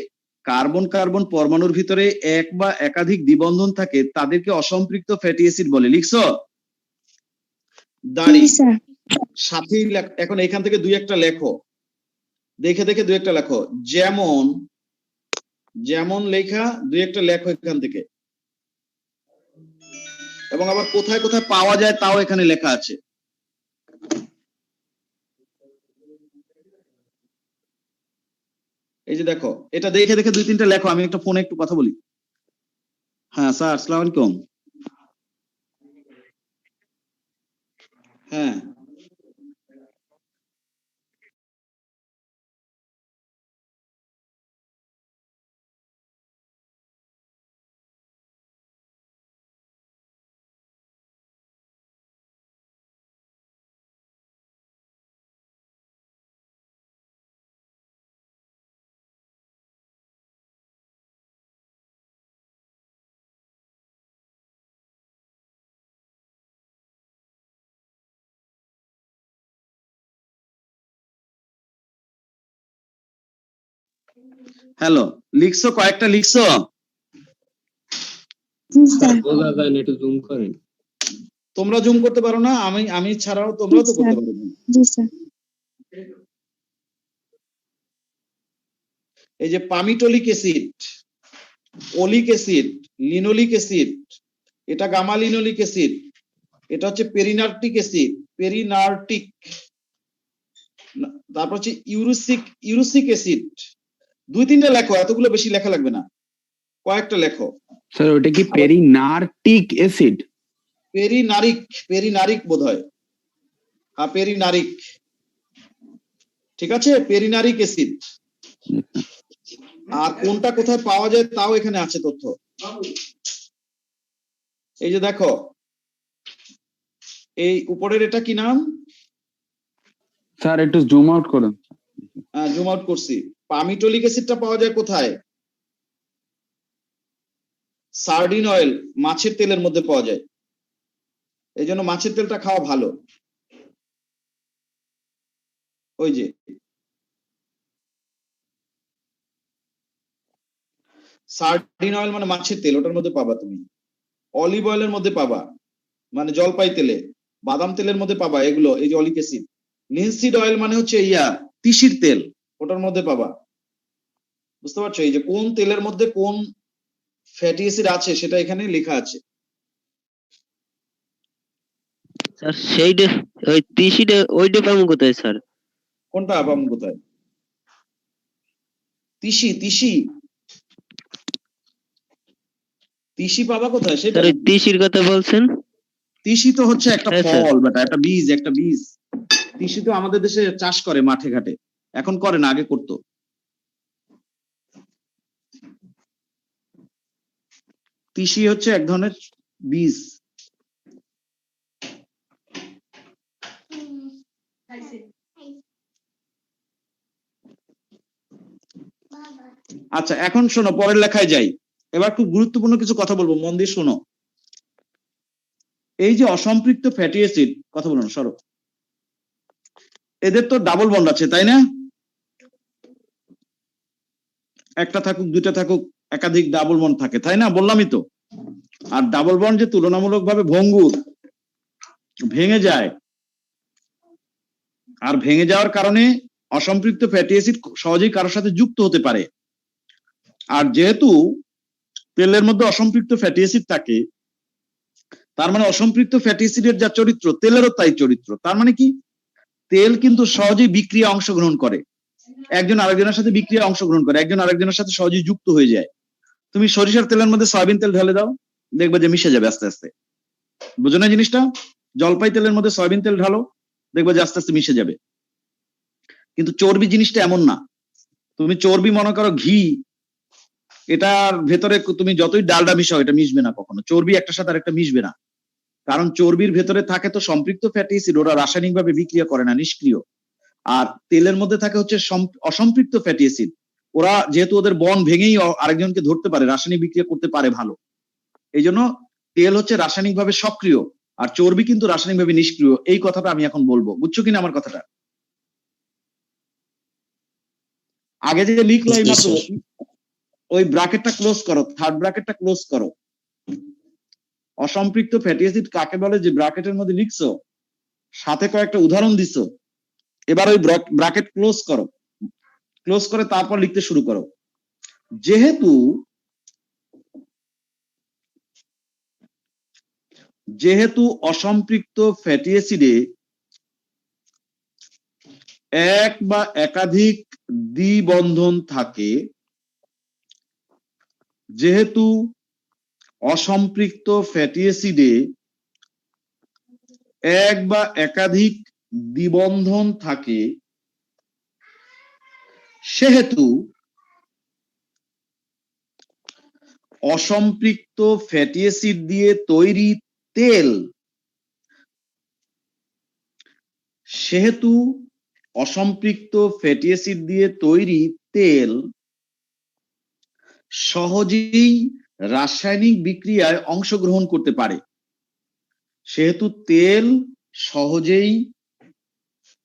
কার্বন কার্বন পরমাণুর ভিতরে এক বা একাধিক দ্বিবন্ধন থাকে তাদেরকে অসম্পৃক্ত ফ্যাটি অ্যাসিড বলে। লিখছো? দাঁড়ি জি স্যার। সাথেই এখন এখান থেকে দুই একটা লেখো, দেখে দেখে দুই একটা লেখো। যেমন যেমন লেখা দুই একটা লেখো এখান থেকে, এবং আবার কোথায় কোথায় পাওয়া যায় তাও এখানে লেখা আছে। এই যে দেখো, এটা দেখে দেখে দুই তিনটা লেখো, আমি একটা ফোনে একটু কথা বলি। হ্যাঁ স্যার, আসসালামু আলাইকুম। হ্যাঁ হ্যালো, লিখছো? কয়েকটা লিখছো? জি স্যার। বোঝা যায় না, একটু জুম করেন। তোমরা জুম করতে পারো না, আমি ছাড়াও তোমরাও তো করতে পারো না। জি স্যার। এই যে palmitoleic acid, oleic acid, linoleic acid, এটা গামা লিনোলিক অ্যাসিড, এটা হচ্ছে পেরিনার্টিক অ্যাসিড, পেরিনার্টিক, তারপর হচ্ছে ইউরোসিক অ্যাসিড। 2-3টা লেখো, এতগুলো বেশি লেখা লাগবে না, কয়েকটা লেখো। স্যার ওটা কি পেরিনার্টিক অ্যাসিড? পেরিনারিক বোধহয়, হ্যাঁ পেরিনারিক, ঠিক আছে, পেরিনারিক অ্যাসিড। আর কোনটা কোথায় পাওয়া যায় তাও এখানে আছে তথ্য। এই যে দেখো, এই উপরের এটা কি নাম? স্যার একটু জুম আউট করুন। জুম আউট করছি। পামিটোলিক অ্যাসিডটা পাওয়া যায় কোথায়? সার্ডিন অয়েল, মাছের তেলের মধ্যে পাওয়া যায়, এই জন্য মাছের তেলটা খাওয়া ভালো। ওই যে সার্ডিন অয়েল মানে মাছের তেল, ওটার মধ্যে পাবা তুমি। অলিভ অয়েলের মধ্যে পাবা, মানে জলপাই তেলে, বাদাম তেলের মধ্যে পাবা এগুলো, এই যে অলিক অ্যাসিড। লিনসিড অয়েল মানে হচ্ছে তিসির তেল, ওটার মধ্যে পাবা। বুঝতে পারছো? এই যে কোন তেলের মধ্যে কোন ফ্যাটি অ্যাসিড আছে সেটা এখানে লেখা আছে। স্যার সেইটা ওই তিসিটা ওইটা পাবো কোথায় স্যার? কোনটা পাবো কোথায়? তিসি পাবা কোথায় সেটা? স্যার ওই তিসির কথা বলছেন? তিসি তো হচ্ছে একটা হ্যাঁ, স্যার। ফল বেটা, একটা বীজ। তিসি তো আমাদের দেশে চাষ করে মাঠে ঘাটে, এখন করে না, আগে করতো। তিসি হচ্ছে এক ধরনের বীজ। আচ্ছা এখন শোনো, পরের লেখায় যাই। এবার খুব গুরুত্বপূর্ণ কিছু কথা বলবো, মন দিয়ে শোনো। এই যে অসম্পৃক্ত ফ্যাটি অ্যাসিড, কথা বলো না, সরো। এদের তো ডাবল বন্ড আছে, তাই না? একটা থাকুক, দুইটা থাকুক, একাধিক ডাবল বন্ড থাকে, তাই না? বললামই তো। আর ডাবল বন্ড যে তুলনামূলকভাবে ভঙ্গুর, ভেঙে যায়, আর ভেঙে যাওয়ার কারণে অসম্পৃক্ত ফ্যাটি অ্যাসিড সহজেই কারোর সাথে যুক্ত হতে পারে। আর যেহেতু তেলের মধ্যে অসম্পৃক্ত ফ্যাটি অ্যাসিড থাকে, তার মানে অসম্পৃক্ত ফ্যাটি অ্যাসিডের যা চরিত্র, তেলেরও তাই চরিত্র। তার মানে কি, তেল কিন্তু সহজেই বিক্রিয়া অংশগ্রহণ করে, একজন আরেকজনের সাথে বিক্রিয়া অংশগ্রহণ করে, একজন আরেকজনের সাথে সহজেই যুক্ত হয়ে যায়। তুমি সরিষার তেলের মধ্যে সয়াবিন তেল ঢেলে দাও, দেখবে যে মিশে যাবে আস্তে আস্তে। বুঝো না জিনিসটা? জলপাই তেলের মধ্যে সয়াবিন তেল ঢালো, দেখবে যে আস্তে আস্তে মিশে যাবে। কিন্তু চর্বি জিনিসটা এমন না। তুমি চর্বি মনে করো ঘি, এটার ভেতরে তুমি যতই ডালডা মিশাও, এটা মিশবে না কখনো। চর্বি একটার সাথে আরেকটা মিশবে না, কারণ চর্বির ভেতরে থাকে তো সম্পৃক্ত ফ্যাটি অ্যাসিড, ওরা রাসায়নিকভাবে বিক্রিয়া করে না, নিষ্ক্রিয়। আর তেলের মধ্যে থাকে হচ্ছে অসম্পৃক্ত ফ্যাটি অ্যাসিড, ওরা যেহেতু ওদের বন্ড ভেঙেই আরেকজনকে ধরতে পারে, রাসায়নিক বিক্রিয়া করতে পারে ভালো। এই জন্য তেল হচ্ছে রাসায়নিকভাবে সক্রিয়, আর চর্বি কিন্তু রাসায়নিকভাবে নিষ্ক্রিয়। এই কথাটা আমি এখন বলবো, বুঝছো কিনা আমার কথাটা? আগে যে লিখলাই মাত্র, ওই ব্র্যাকেটটা ক্লোজ করো, থার্ড ব্র্যাকেটটা ক্লোজ করো। অসম্পৃক্ত ফ্যাটি অ্যাসিড কাকে বলে যে ব্র্যাকেটের মধ্যে লিখছো, সাথে কয়েকটা উদাহরণ দিছো। এবার ওই ব্র্যাকেট ক্লোজ করো, ক্লোজ করে তারপর লিখতে শুরু করো। যেহেতু অসম্পৃক্ত ফ্যাটি অ্যাসিডে এক বা একাধিক দ্বিবন্ধন থাকে, যেহেতু অসম্পৃক্ত ফ্যাটি অ্যাসিডে এক বা একাধিক দ্বিবন্ধন থাকে, সেহেতু অসম্পৃক্ত ফ্যাটি অ্যাসিড দিয়ে তৈরি তেল, সেহেতু অসম্পৃক্ত ফ্যাটি অ্যাসিড দিয়ে তৈরি তেল সহজেই রাসায়নিক বিক্রিয়ায় অংশগ্রহণ করতে পারে। সেহেতু তেল সহজেই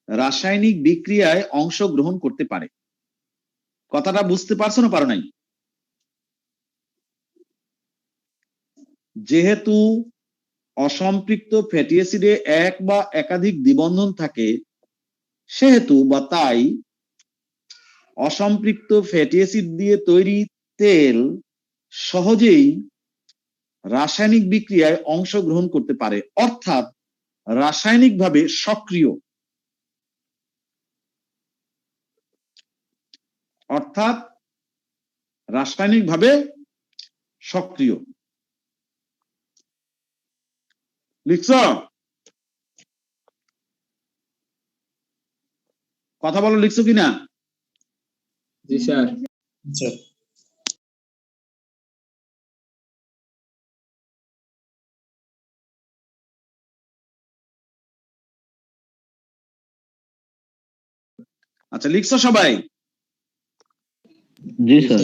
রাসায়নিক বিক্রিয়ায় অংশগ্রহণ করতে পারে। কথাটা বুঝতে পারছো না পারো নাই? যেহেতু অসম্পৃক্ত ফ্যাটি অ্যাসিডে এক বা একাধিক দ্বিবন্ধন থাকে, সেহেতু বা তাই অসম্পৃক্ত ফ্যাটি অ্যাসিড দিয়ে তৈরি তেল সহজেই রাসায়নিক বিক্রিয়ায় অংশগ্রহণ করতে পারে, অর্থাৎ রাসায়নিকভাবে সক্রিয়। অর্থাৎ রাসায়নিকভাবে সক্রিয়। লিখছ? কথা বলো, লিখছো কিনা? জি স্যার। আচ্ছা, লিখছো সবাই? জি স্যার।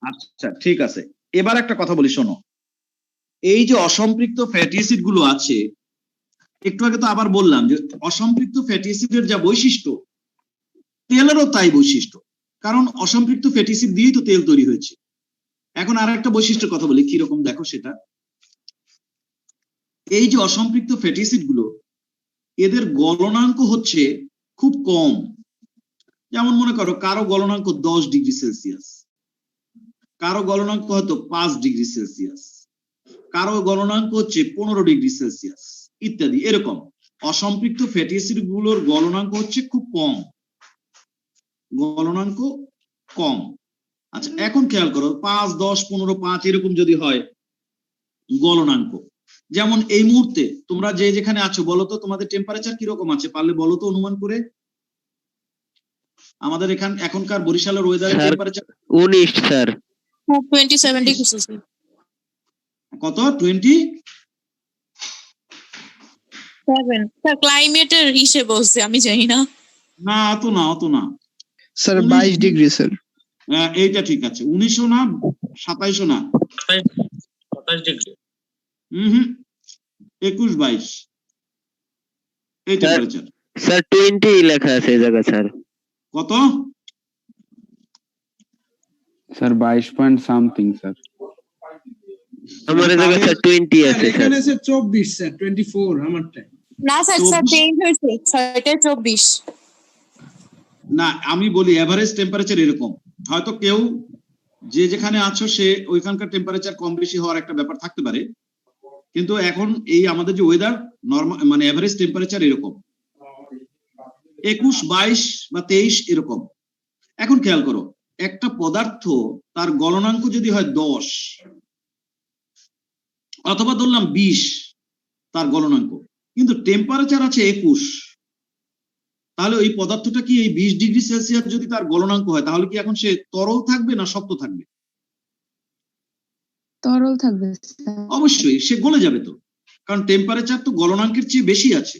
আচ্ছা, ঠিক আছে। এবার একটা কথা বলি, শোনো। এই যে অসম্পৃক্ত ফ্যাটি অ্যাসিড গুলো আছে, একটু আগে তো আবার বললাম যে অসম্পৃক্ত ফ্যাটি অ্যাসিডের যা বৈশিষ্ট্য, তেলেরও তাই বৈশিষ্ট্য, কারণ অসম্পৃক্ত ফ্যাটি অ্যাসিড দিয়েই তো তেল তৈরি হয়েছে। এখন আর একটা বৈশিষ্ট্যের কথা বলি, কিরকম দেখো সেটা। এই যে অসম্পৃক্ত ফ্যাটি অ্যাসিড গুলো, এদের গলনাঙ্ক হচ্ছে খুব কম। যেমন মনে করো, কারো গলনাঙ্ক 10 ডিগ্রি সেলসিয়াস, কারো গলনাঙ্ক হয়তো 5 ডিগ্রি সেলসিয়াস, কারো গলনাঙ্ক হচ্ছে 15 ডিগ্রি সেলসিয়াস ইত্যাদি। এরকম অসম্পৃক্ত ফ্যাটি অ্যাসিড গুলোর গলনাঙ্ক হচ্ছে খুব কম, গলনাঙ্ক কম। আচ্ছা, এখন খেয়াল করো, 5, 10, 15, 5 এরকম যদি হয় গলনাঙ্ক, যেমন এই মুহূর্তে তোমরা যে যেখানে আছো, বলো তো তোমাদের টেম্পারেচার কিরকম আছে, পারলে বলো তো অনুমান করে। আমাদের এখনকার বরিশালের ওয়েদারের sir, temperature 19 sir. 27 degree Celsius. কত? 27? স্যার ক্লাইমেটের হিসেবে বলছে, আমি জানি না। না, অত না, অত না। Sir 22 degree sir. এইটা ঠিক আছে। 1900 না, 2700 না, 27 ডিগ্রি। হুম, 21, 22 এই টেম্পারেচার। স্যার 20 লেখা আছে এই জায়গা স্যার। কত? Sir 22 point something sir. আমার এই জায়গা স্যার 20 আছে স্যার। এখানে স্যার 24 স্যার, 24 আমারটা। না স্যার, স্যার চেঞ্জ হয়েছে, 6টা 24। না, আমি বলি এভারেজ টেম্পারেচার এরকম। হয়তো কেউ যে যেখানে আছো সে ওইখানকার টেম্পারেচার কম বেশি হওয়ার একটা ব্যাপার থাকতে পারে, কিন্তু এখন এই আমাদের যে ওয়েদার নরমাল মানে এভারেজ টেম্পারেচার এরকম 21, 22 বা 23 এরকম। এখন খেয়াল করো, একটা পদার্থ তার গলনাঙ্ক যদি হয় 10 অথবা ধরলাম 20 তার গলনাঙ্ক, কিন্তু টেম্পারেচার আছে 21, তাহলে ওই পদার্থটা কি এই 20 ডিগ্রি সেলসিয়াস যদি তার গলনাঙ্ক হয়, তাহলে কি এখন সে তরল থাকবে না শক্ত থাকবে? তরল থাকবে। অবশ্যই সে গলে যাবে তো, কারণ টেম্পারেচার তো গলনাঙ্কের চেয়ে বেশি আছে।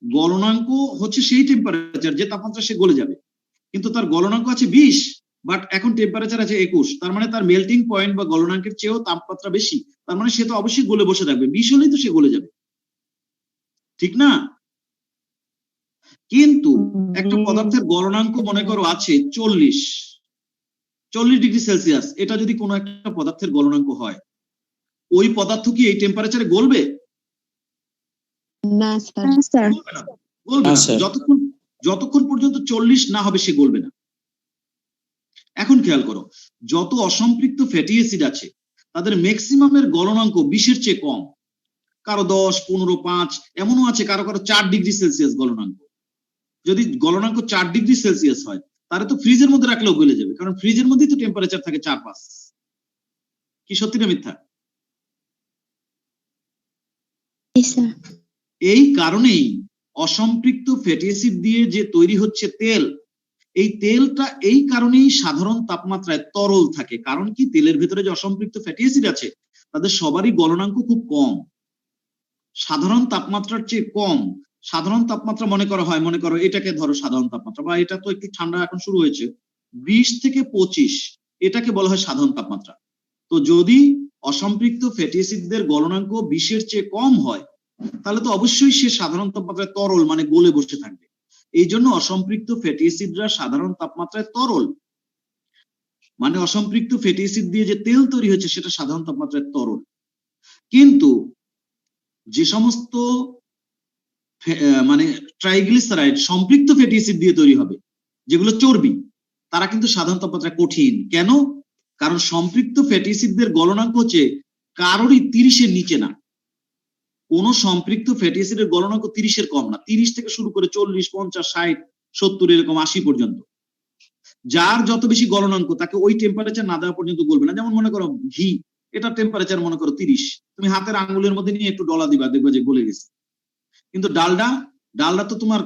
গলনাঙ্ক হচ্ছে সেই টেম্পারেচার যে তাপমাত্রা সে গলে যাবে, কিন্তু তার গলনাঙ্ক আছে 20, বাট এখন টেম্পারেচার আছে 21, তার মানে তার মেল্টিং পয়েন্ট বা গলনাঙ্কের চেয়েও তাপমাত্রা বেশি, তার মানে সে তো অবশ্যই গলে বসে থাকবে। 20 হলেই তো সে গলে যাবে, ঠিক না? কিন্তু একটা পদার্থের গলনাঙ্ক মনে করো আছে 40 ডিগ্রি সেলসিয়াস, এটা যদি কোনো একটা পদার্থের গলনাঙ্ক হয়, ওই পদার্থ কি এই টেম্পারেচারে গলবে? না স্যার। গলবে না, যতক্ষণ পর্যন্ত 40 না হবে সে গলবে না। এখন খেয়াল করো, যত অসম্পৃক্ত ফ্যাটি অ্যাসিড আছে তাদের ম্যাক্সিমামের গলনাঙ্ক 20-এর চেয়ে কম। কারো 10, 15, 5 এমনও আছে, কারো 4 ডিগ্রি সেলসিয়াস গলনাঙ্ক। যদি গলনাঙ্ক 4 ডিগ্রি সেলসিয়াস হয়, তাহলে তো ফ্রিজের মধ্যে রাখলেও গলে যাবে, কারণ ফ্রিজের মধ্যেই তো টেম্পারেচার থাকে 4-5। কি সত্যি না মিথ্যা? এই কারণেই অসম্পৃক্ত ফ্যাটি অ্যাসিড দিয়ে যে তৈরি হচ্ছে তেল, এই তেলটা এই কারণেই সাধারণ তাপমাত্রায় তরল থাকে। কারণ কি, তেলের ভেতরে যে অসম্পৃক্ত ফ্যাটি অ্যাসিড আছে তাদের সবারই গলনাঙ্ক খুব কম, সাধারণ তাপমাত্রার চেয়ে কম। সাধারণ তাপমাত্রা মনে করো এটাকে ধরো সাধারণ তাপমাত্রা, বা এটা তো একটু ঠান্ডা এখন শুরু হয়েছে, 20 থেকে 25 এটাকে বলা হয় সাধারণ তাপমাত্রা। তো যদি অসম্পৃক্ত ফ্যাটি অ্যাসিডদের গলনাঙ্ক 20-এর চেয়ে কম হয়, তাহলে তো অবশ্যই সে সাধারণ তাপমাত্রায় তরল মানে গলে বসে থাকবে। এই জন্য অসম্পৃক্ত ফ্যাটি অ্যাসিডরা সাধারণ তাপমাত্রায় তরল, মানে অসম্পৃক্ত ফ্যাটি অ্যাসিড দিয়ে যে তেল তৈরি হচ্ছে সেটা সাধারণ তাপমাত্রায় তরল। কিন্তু যে সমস্ত মানে ট্রাইগ্লিসারাইড সম্পৃক্ত ফ্যাটি অ্যাসিড দিয়ে তৈরি হবে, যেগুলো চর্বি, তারা কিন্তু সাধারণ তাপমাত্রায় কঠিন। কেন? কারণ সম্পৃক্ত ফ্যাটি অ্যাসিডদের গলনাঙ্ক হচ্ছে কারোরই 30-এর নিচে না। কোন সম্পৃক্ত ফ্যাটি অ্যাসিডের গলনাঙ্ক 30-এর কম না। 30 থেকে শুরু করে 40, 50, 60, 70 এরকম 80 পর্যন্ত। যার যত বেশি গলনাঙ্ক তাকে ওই টেম্পারেচার না দেওয়া পর্যন্ত গলবে না। যেমন মনে করো ঘি, এটা টেম্পারেচার মনে করো 30, তুমি হাতের আঙ্গুলের মধ্যে নিয়ে একটু ডলা দিবা, দেখবে যে গলে গেছে। কিন্তু ডালডা তো তোমার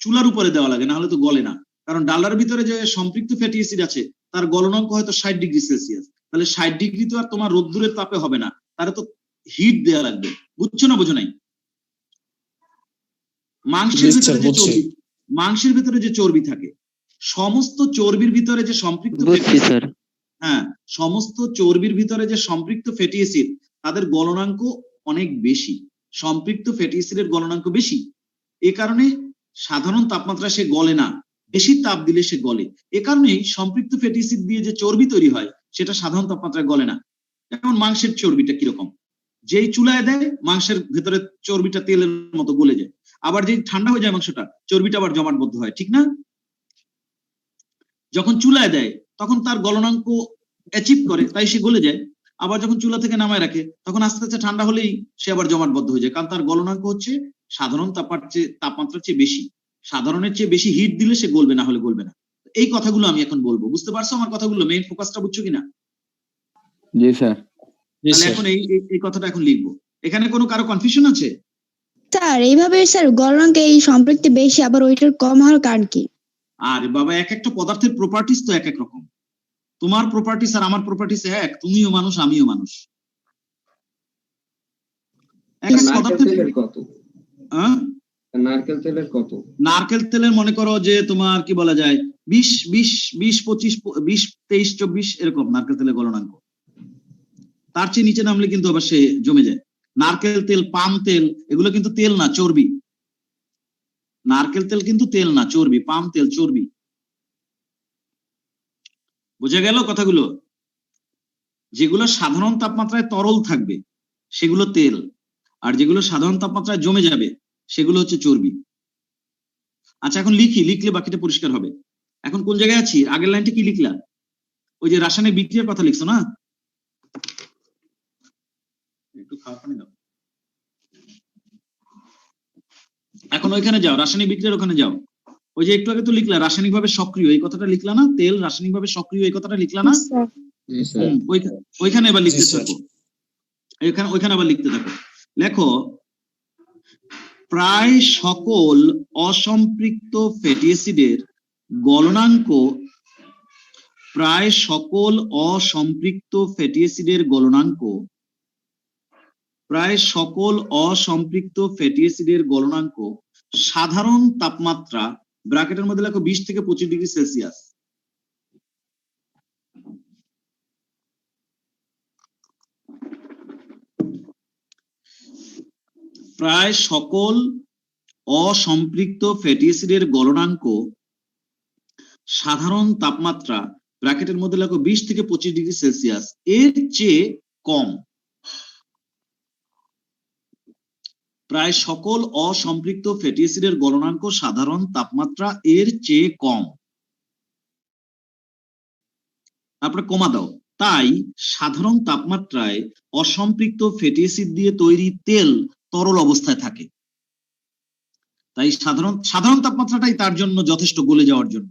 চুলার উপরে দেওয়া লাগে, না হলে তো গলে না। কারণ ডালডার ভিতরে যে সম্পৃক্ত ফ্যাটি অ্যাসিড আছে তার গলনাঙ্ক হয়তো 60 ডিগ্রি সেলসিয়াস। তাহলে 60 ডিগ্রি তো আর তোমার রোদ্দুরের তাপে হবে না, তারে তো হিট দেওয়া লাগবে। বুঝছো না বোঝো নাই? মাংসের ভিতরে যে চর্বি থাকে, সমস্ত চর্বির ভিতরে যে সম্পৃক্ত সমস্ত চর্বির ভিতরে যে সম্পৃক্ত ফ্যাটি অ্যাসিড, তাদের গলনাঙ্ক অনেক বেশি। সম্পৃক্ত ফ্যাটি অ্যাসিডের গলনাঙ্ক বেশি, এ কারণে সাধারণ তাপমাত্রায় সে গলে না, বেশি তাপ দিলে সে গলে। এ কারণেই সম্পৃক্ত ফ্যাটি অ্যাসিড দিয়ে যে চর্বি তৈরি হয় সেটা সাধারণ তাপমাত্রায় গলে না। যেমন মাংসের চর্বিটা কিরকম, যেই চুলায় দেয় মাংসের ভেতরে চর্বিটা তেলের মতো গলে যায়, আবার যেই ঠান্ডা হয়ে যায় মাংসটা, চর্বিটা আবার জমাটবদ্ধ হয়, ঠিক না? যখন চুলায় দেয় তখন তার গলনাঙ্ক অ্যাচিভ করে, তাই সে গলে যায়। আবার যখন চুলা থেকে নামায় রাখে তখন আস্তে আস্তে ঠান্ডা হলেই সে আবার জমাটবদ্ধ হয়ে যায়, কারণ তার গলনাঙ্ক হচ্ছে সাধারণ তাপমাত্রার চেয়ে বেশি। সাধারণের চেয়ে বেশি হিট দিলে সে গলবে, না হলে গলবে না। এই কথাগুলো আমি এখন বলবো, বুঝতে পারছো আমার কথাগুলো? মেইন ফোকাসটা বুঝছো কিনা? জি স্যার। তাহলে এখন এই কথাটা এখন লিখবো। এখানে কোনো কারো কনফিউশন আছে? স্যার এইভাবে স্যার গলনাঙ্ক এই সম্পৃক্তি বেশি, আবার ওইটার কম হওয়ার কারণ কি? আরে বাবা, এক একটা পদার্থের প্রপার্টিস তো এক এক রকম। তোমার প্রপার্টিস আর আমার প্রপার্টিস এক, তুমিও মানুষ আমিও মানুষ। নারকেল তেলের মনে করো যে তোমার কি বলা যায় 20, 25, 20, 23, 24 এরকম নারকেল তেলের গলনাঙ্ক। তার চেয়ে নিচে নামলে কিন্তু আবার সে জমে যায়। নারকেল তেল, পাম তেল, এগুলো কিন্তু তেল না, চর্বি। নারকেল তেল কিন্তু তেল না, চর্বি। পাম তেল চর্বি। বোঝা গেল কথাগুলো? যেগুলো সাধারণ তাপমাত্রায় তরল থাকবে সেগুলো তেল, আর যেগুলো সাধারণ তাপমাত্রায় জমে যাবে সেগুলো হচ্ছে চর্বি। আচ্ছা এখন লিখলে বাকিটা পরিষ্কার হবে। এখন কোন জায়গায় আছি? আগের লাইনটা কি লিখলা? ওই যে রাসায়নিক বিক্রিয়ার কথা লিখছো না? একটু খাওয়া পানি দাও। এখন ওইখানে যাও, রাসায়নিক বিক্রিয়ার ওখানে যাও। ওই যে একটু আগে তো লিখলা রাসায়নিক ভাবে সক্রিয়, এই কথাটা লিখলা না? তেল রাসায়নিক ভাবে সক্রিয়, এই কথাটা লিখলা না? ওইখানে এবার লিখতে থাকো। ওইখানে আবার লিখতে থাকো। লেখো, প্রায় সকল অসম্পৃক্ত ফ্যাটি অ্যাসিডের গলনাঙ্ক, প্রায় সকল অসম্পৃক্ত ফ্যাটি অ্যাসিডের গলনাঙ্ক, প্রায় সকল অসম্পৃক্ত ফ্যাটি অ্যাসিডের গলনাঙ্ক সাধারণ তাপমাত্রা, ব্র্যাকেটের মধ্যে লেখো 20 থেকে 25 ডিগ্রি সেলসিয়াস, প্রায় সকল অসম্পৃক্ত ফ্যাটি অ্যাসিডের গলনাঙ্ক সাধারণ তাপমাত্রা, ব্র্যাকেটের মধ্যে লেখো 20 থেকে 25 ডিগ্রি সেলসিয়াস এর চেয়ে কম। প্রায় সকল অসম্পৃক্ত ফ্যাটি অ্যাসিডের গলনাঙ্ক সাধারণ তাপমাত্রা এর চেয়ে কম। তারপরে কমা দাও। তাই সাধারণ তাপমাত্রায় অসম্পৃক্ত ফ্যাটি অ্যাসিড দিয়ে তৈরি তেল তরল অবস্থায় থাকে। তাই সাধারণ তাপমাত্রাটাই তার জন্য যথেষ্ট গলে যাওয়ার জন্য।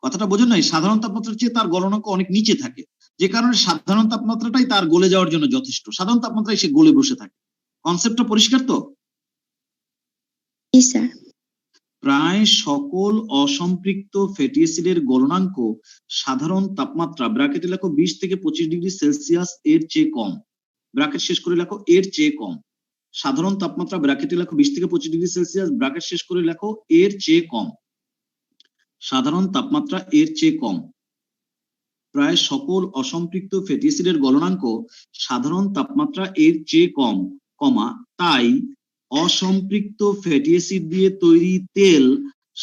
কথাটা বোঝেন নাই? সাধারণ তাপমাত্রার চেয়ে তার গলনাঙ্ক অনেক নিচে থাকে, যে কারণে সাধারণ তাপমাত্রাটাই তার গলে যাওয়ার জন্য যথেষ্ট। সাধারণ তাপমাত্রায় সে গলে বসে থাকে। কনসেপ্টটা পরিষ্কার তো? প্রায় সকল অসম্পৃক্ত ফ্যাটি অ্যাসিডের গলনাঙ্ক সাধারণ তাপমাত্রা, ব্র্যাকেটে লেখো 20 থেকে 25 ডিগ্রি সেলসিয়াস এর চেয়ে কম। ব্র্যাকেট শেষ করে লেখো এর চেয়ে কম। সাধারণ তাপমাত্রা ব্র্যাকেটে লেখো 20 থেকে 25 ডিগ্রি সেলসিয়াস, ব্র্যাকেট শেষ করে লেখো এর চেয়ে কম। সাধারণ তাপমাত্রা এর চেয়ে কম। প্রায় সকল অসম্পৃক্ত ফ্যাটি অ্যাসিডের গলনাঙ্ক সাধারণ তাপমাত্রা এর চেয়ে কম, কমা তাই অসম্পৃক্ত ফ্যাটি অ্যাসিড দিয়ে তৈরি তেল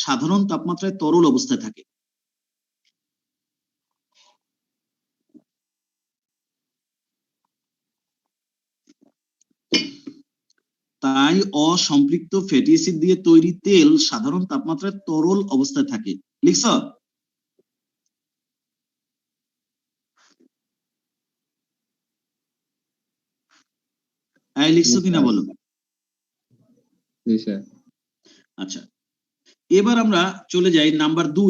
সাধারণ তাপমাত্রায় তরল অবস্থায় থাকে। তাই অসম্পৃক্ত ফ্যাটি অ্যাসিড দিয়ে তৈরি তেল সাধারণ তাপমাত্রায় তরল অবস্থায় থাকে। লিখছ? লিখছো কিনা বলো। জি স্যার। আচ্ছা, এবার আমরা চলে যাই নাম্বার 2,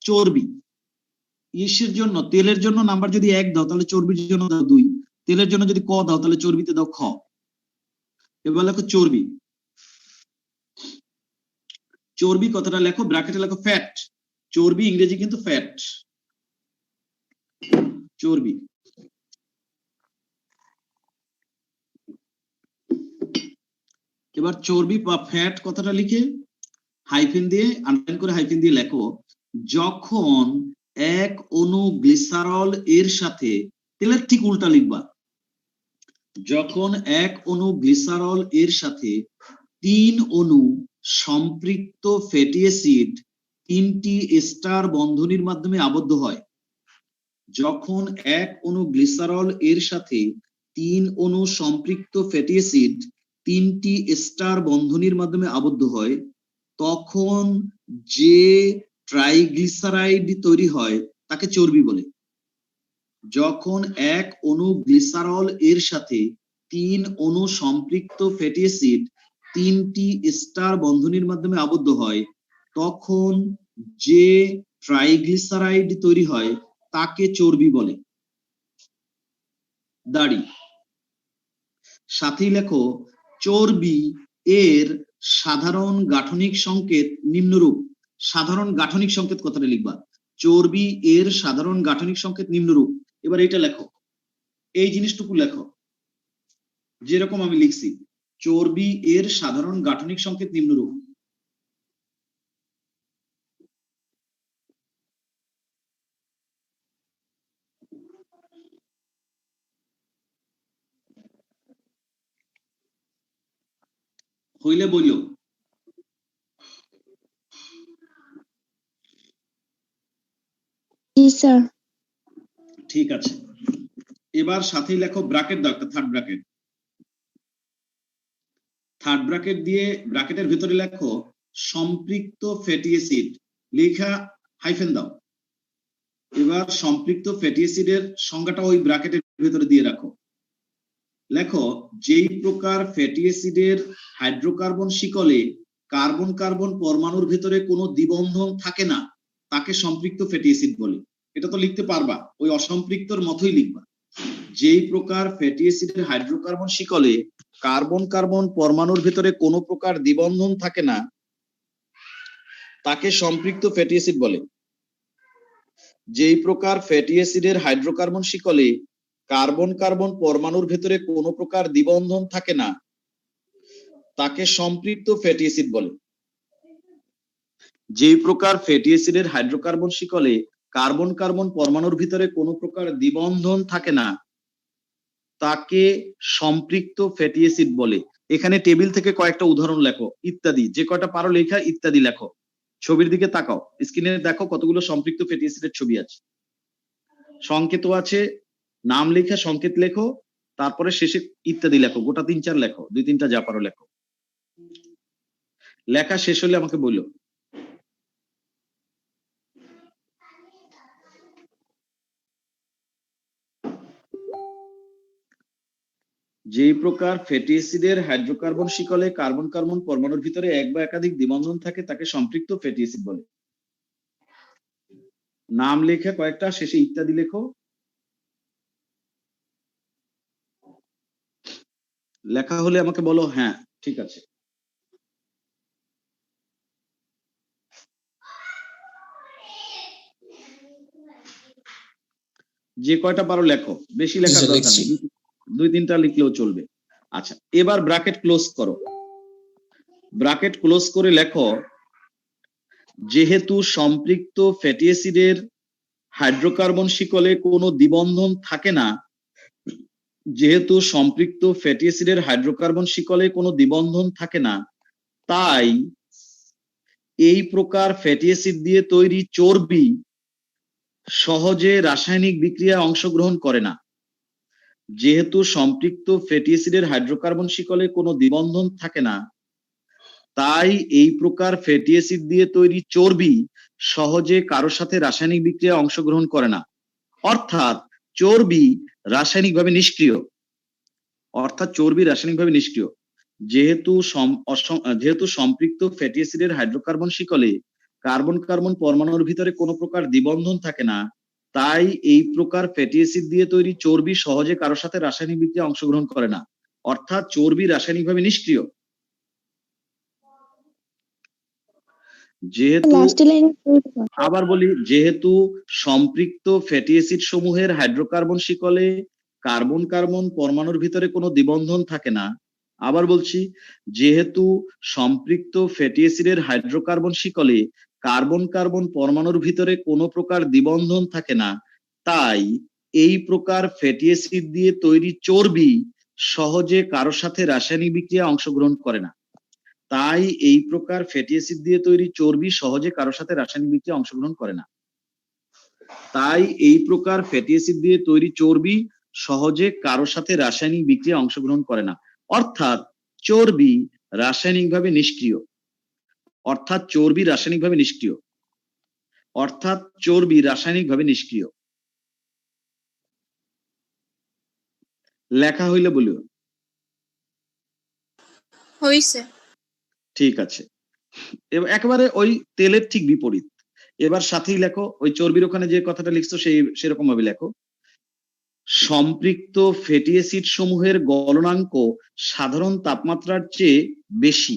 চর্বি। ইসের জন্য, তেলের জন্য নাম্বার যদি 1 দাও তাহলে চর্বির জন্য দাও 2, তেলের জন্য যদি ক দাও তাহলে চর্বিতে দাও খ। এবার লেখো চর্বি। চর্বি কথাটা লেখো, ব্র্যাকেটে লেখো ফ্যাট। চর্বি ইংরেজি কিন্তু ফ্যাট। চর্বি। এবার চর্বি বা ফ্যাট কথাটা লিখে হাইফেন দিয়ে, আন্ডারলাইন করে হাইফেন দিয়ে লেখো, যখন এক অণু গ্লিসারল এর সাথে, তেলের ঠিক উল্টা লিখবা, যখন এক অণু গ্লিসারল এর সাথে 3 অণু সম্পৃক্ত ফ্যাটি অ্যাসিড 3টি এস্টার বন্ধনীর মাধ্যমে আবদ্ধ হয়। যখন এক অণু গ্লিসারল এর সাথে 3 অণু সম্পৃক্ত ফ্যাটি অ্যাসিড 3টি এস্টার বন্ধনীর মাধ্যমে আবদ্ধ হয়, তখন যে ট্রাইগ্লিসারাইড তৈরি হয় তাকে চর্বি বলে। যখন এক অণু গ্লিসারল এর সাথে 3 অণু সম্পৃক্ত ফ্যাটি অ্যাসিড 3টি এস্টার বন্ধনীর মাধ্যমে আবদ্ধ হয়, তখন যে ট্রাইগ্লিসারাইড তৈরি হয় তাকে চর্বি বলে। দাড়ি। সাথেই লেখো, চর্বি এর সাধারণ গাঠনিক সংকেত নিম্নরূপ। সাধারণ গাঠনিক সংকেত কথাটা লিখবা, চর্বি এর সাধারণ গাঠনিক সংকেত নিম্নরূপ। এবার এটা লেখো, এই জিনিসটুকু লেখো যেরকম আমি লিখছি, চর্বি এর সাধারণ গাঠনিক সংকেত নিম্নরূপ। হইলে বইল। জি স্যার। ঠিক আছে, এবার সাথেই লেখো ব্র্যাকেট দাও, একটা থার্ড ব্র্যাকেট। থার্ড ব্র্যাকেট দিয়ে ব্র্যাকেটের ভিতরে লেখো সম্পৃক্ত ফ্যাটি অ্যাসিড, লেখা হাইফেন দাও। এবার সম্পৃক্ত ফ্যাটি অ্যাসিডের সংজ্ঞাটা ওই ব্র্যাকেটের ভিতরে দিয়ে রাখো। লেখো, যেই প্রকার ফ্যাটি অ্যাসিডের হাইড্রোকার্বন শিকলে কার্বন কার্বন পরমাণুর ভিতরে কোনো দ্বিবন্ধন থাকে না তাকে সম্পৃক্ত ফ্যাটি অ্যাসিড বলে। এটা তো লিখতে পারবা, ওই অসম্পৃক্তর মতোই লিখবা। যেই প্রকার ফ্যাটি অ্যাসিডের হাইড্রোকার্বন শিকলে কার্বন কার্বন পরমাণুর ভিতরে কোনো প্রকার দ্বিবন্ধন থাকে না তাকে সম্পৃক্ত ফ্যাটি অ্যাসিড বলে। যেই প্রকার ফ্যাটি অ্যাসিডের হাইড্রোকার্বন শিকলে কার্বন কার্বন পরমাণুর ভিতরে কোনো প্রকার দ্বিবন্ধন থাকে না তাকে সম্পৃক্ত ফ্যাটি অ্যাসিড বলে। যেই প্রকার ফ্যাটি অ্যাসিডের হাইড্রোকার্বন শিকলে কার্বন কার্বন পরমাণুর ভিতরে কোনো প্রকার দ্বিবন্ধন থাকে না তাকে সম্পৃক্ত ফ্যাটি অ্যাসিড বলে। এখানে টেবিল থেকে কয়েকটা উদাহরণ লেখো, ইত্যাদি, যে কয়টা পারো লেখা ইত্যাদি লেখো। ছবির দিকে তাকাও, স্ক্রিনে দেখো কতগুলো সম্পৃক্ত ফ্যাটি অ্যাসিডের ছবি আছে, সংকেত আছে, নাম লেখা সংকেত লেখো, তারপরে শেষে ইত্যাদি লেখো, গোটা 3-4 লেখো, 2-3টা যা পারো লেখো। লেখা শেষ হলে আমাকে বলো। যেই প্রকার ফ্যাটি অ্যাসিডের হাইড্রোকার্বন শিকলে কার্বন কার্বন পরমাণুর ভিতরে এক বা একাধিক দ্বিবন্ধন থাকে তাকে সম্পৃক্ত ফ্যাটি অ্যাসিড বলে। নাম লেখা কয়েকটা, শেষে ইত্যাদি লেখো। লেখা হলে আমাকে বলো হ্যাঁ ঠিক আছে। যে কয়টা পারো লেখো, বেশি লেখার দরকার নেই, 2-3টা লিখলেও চলবে। আচ্ছা, এবার ব্র্যাকেট ক্লোজ করো। ব্র্যাকেট ক্লোজ করে লেখো, যেহেতু সম্পৃক্ত ফ্যাটি অ্যাসিডের হাইড্রোকার্বন শিকলে কোনো দ্বিবন্ধন থাকে না, যেহেতু সম্পৃক্ত ফ্যাটি অ্যাসিডের হাইড্রোকার্বন শিকলে কোনো দ্বিবন্ধন থাকে না, তাই এই প্রকার ফ্যাটি অ্যাসিড দিয়ে তৈরি চর্বি সহজে রাসায়নিক বিক্রিয়ায় অংশগ্রহণ করে না। যেহেতু সম্পৃক্ত ফ্যাটি অ্যাসিডের হাইড্রোকার্বন শিকলে কোনো দ্বিবন্ধন থাকে না, তাই এই প্রকার ফ্যাটি অ্যাসিড দিয়ে তৈরি চর্বি সহজে কারো সাথে রাসায়নিক বিক্রিয়ায় অংশগ্রহণ করে না, অর্থাৎ চর্বি রাসায়নিকভাবে নিষ্ক্রিয়। যেহেতু সম্পৃক্ত ফ্যাটি অ্যাসিডের হাইড্রোকার্বন শিকলে কার্বন কার্বন পরমাণুর ভিতরে কোনো প্রকার দ্বিবন্ধন থাকে না, তাই এই প্রকার ফ্যাটি অ্যাসিড দিয়ে তৈরি চর্বি সহজে কারো সাথে রাসায়নিক বিক্রিয়ায় অংশগ্রহণ করে না, অর্থাৎ চর্বি রাসায়নিকভাবে নিষ্ক্রিয়। আবার বলি, যেহেতু সম্পৃক্ত ফ্যাটি অ্যাসিড সমূহের হাইড্রোকার্বন শিকলে কার্বন কার্বন পরমাণুর ভিতরে কোনো দ্বিবন্ধন থাকে না। আবার বলছি, যেহেতু সম্পৃক্ত ফ্যাটি অ্যাসিডের হাইড্রোকার্বন শিকলে কার্বন কার্বন পরমাণুর ভিতরে কোনো প্রকার দ্বিবন্ধন থাকে না, তাই এই প্রকার ফ্যাটি অ্যাসিড দিয়ে তৈরি চর্বি সহজে কারো সাথে রাসায়নিক বিক্রিয়ায় অংশগ্রহণ করে না। তাই এই প্রকার ফ্যাটি অ্যাসিড দিয়ে তৈরি চর্বি সহজে কারো সাথে রাসায়নিক বিক্রিয়ায় অংশগ্রহণ করে না। তাই এই প্রকার ফ্যাটি অ্যাসিড দিয়ে তৈরি চর্বি সহজে কারো সাথে রাসায়নিক বিক্রিয়ায় অংশগ্রহণ করে না, অর্থাৎ চর্বি রাসায়নিকভাবে নিষ্ক্রিয়। লেখা হইলে বলিও। হইছে। ঠিক আছে, একেবারে ওই তেলের ঠিক বিপরীত। এবার সাথেই লেখো, ওই চর্বির ওখানে যে কথাটা লিখছো সেরকম ভাবে লেখো। সম্পৃক্ত ফ্যাটি অ্যাসিড সমূহের গলনাঙ্ক সাধারণ তাপমাত্রার চেয়ে বেশি।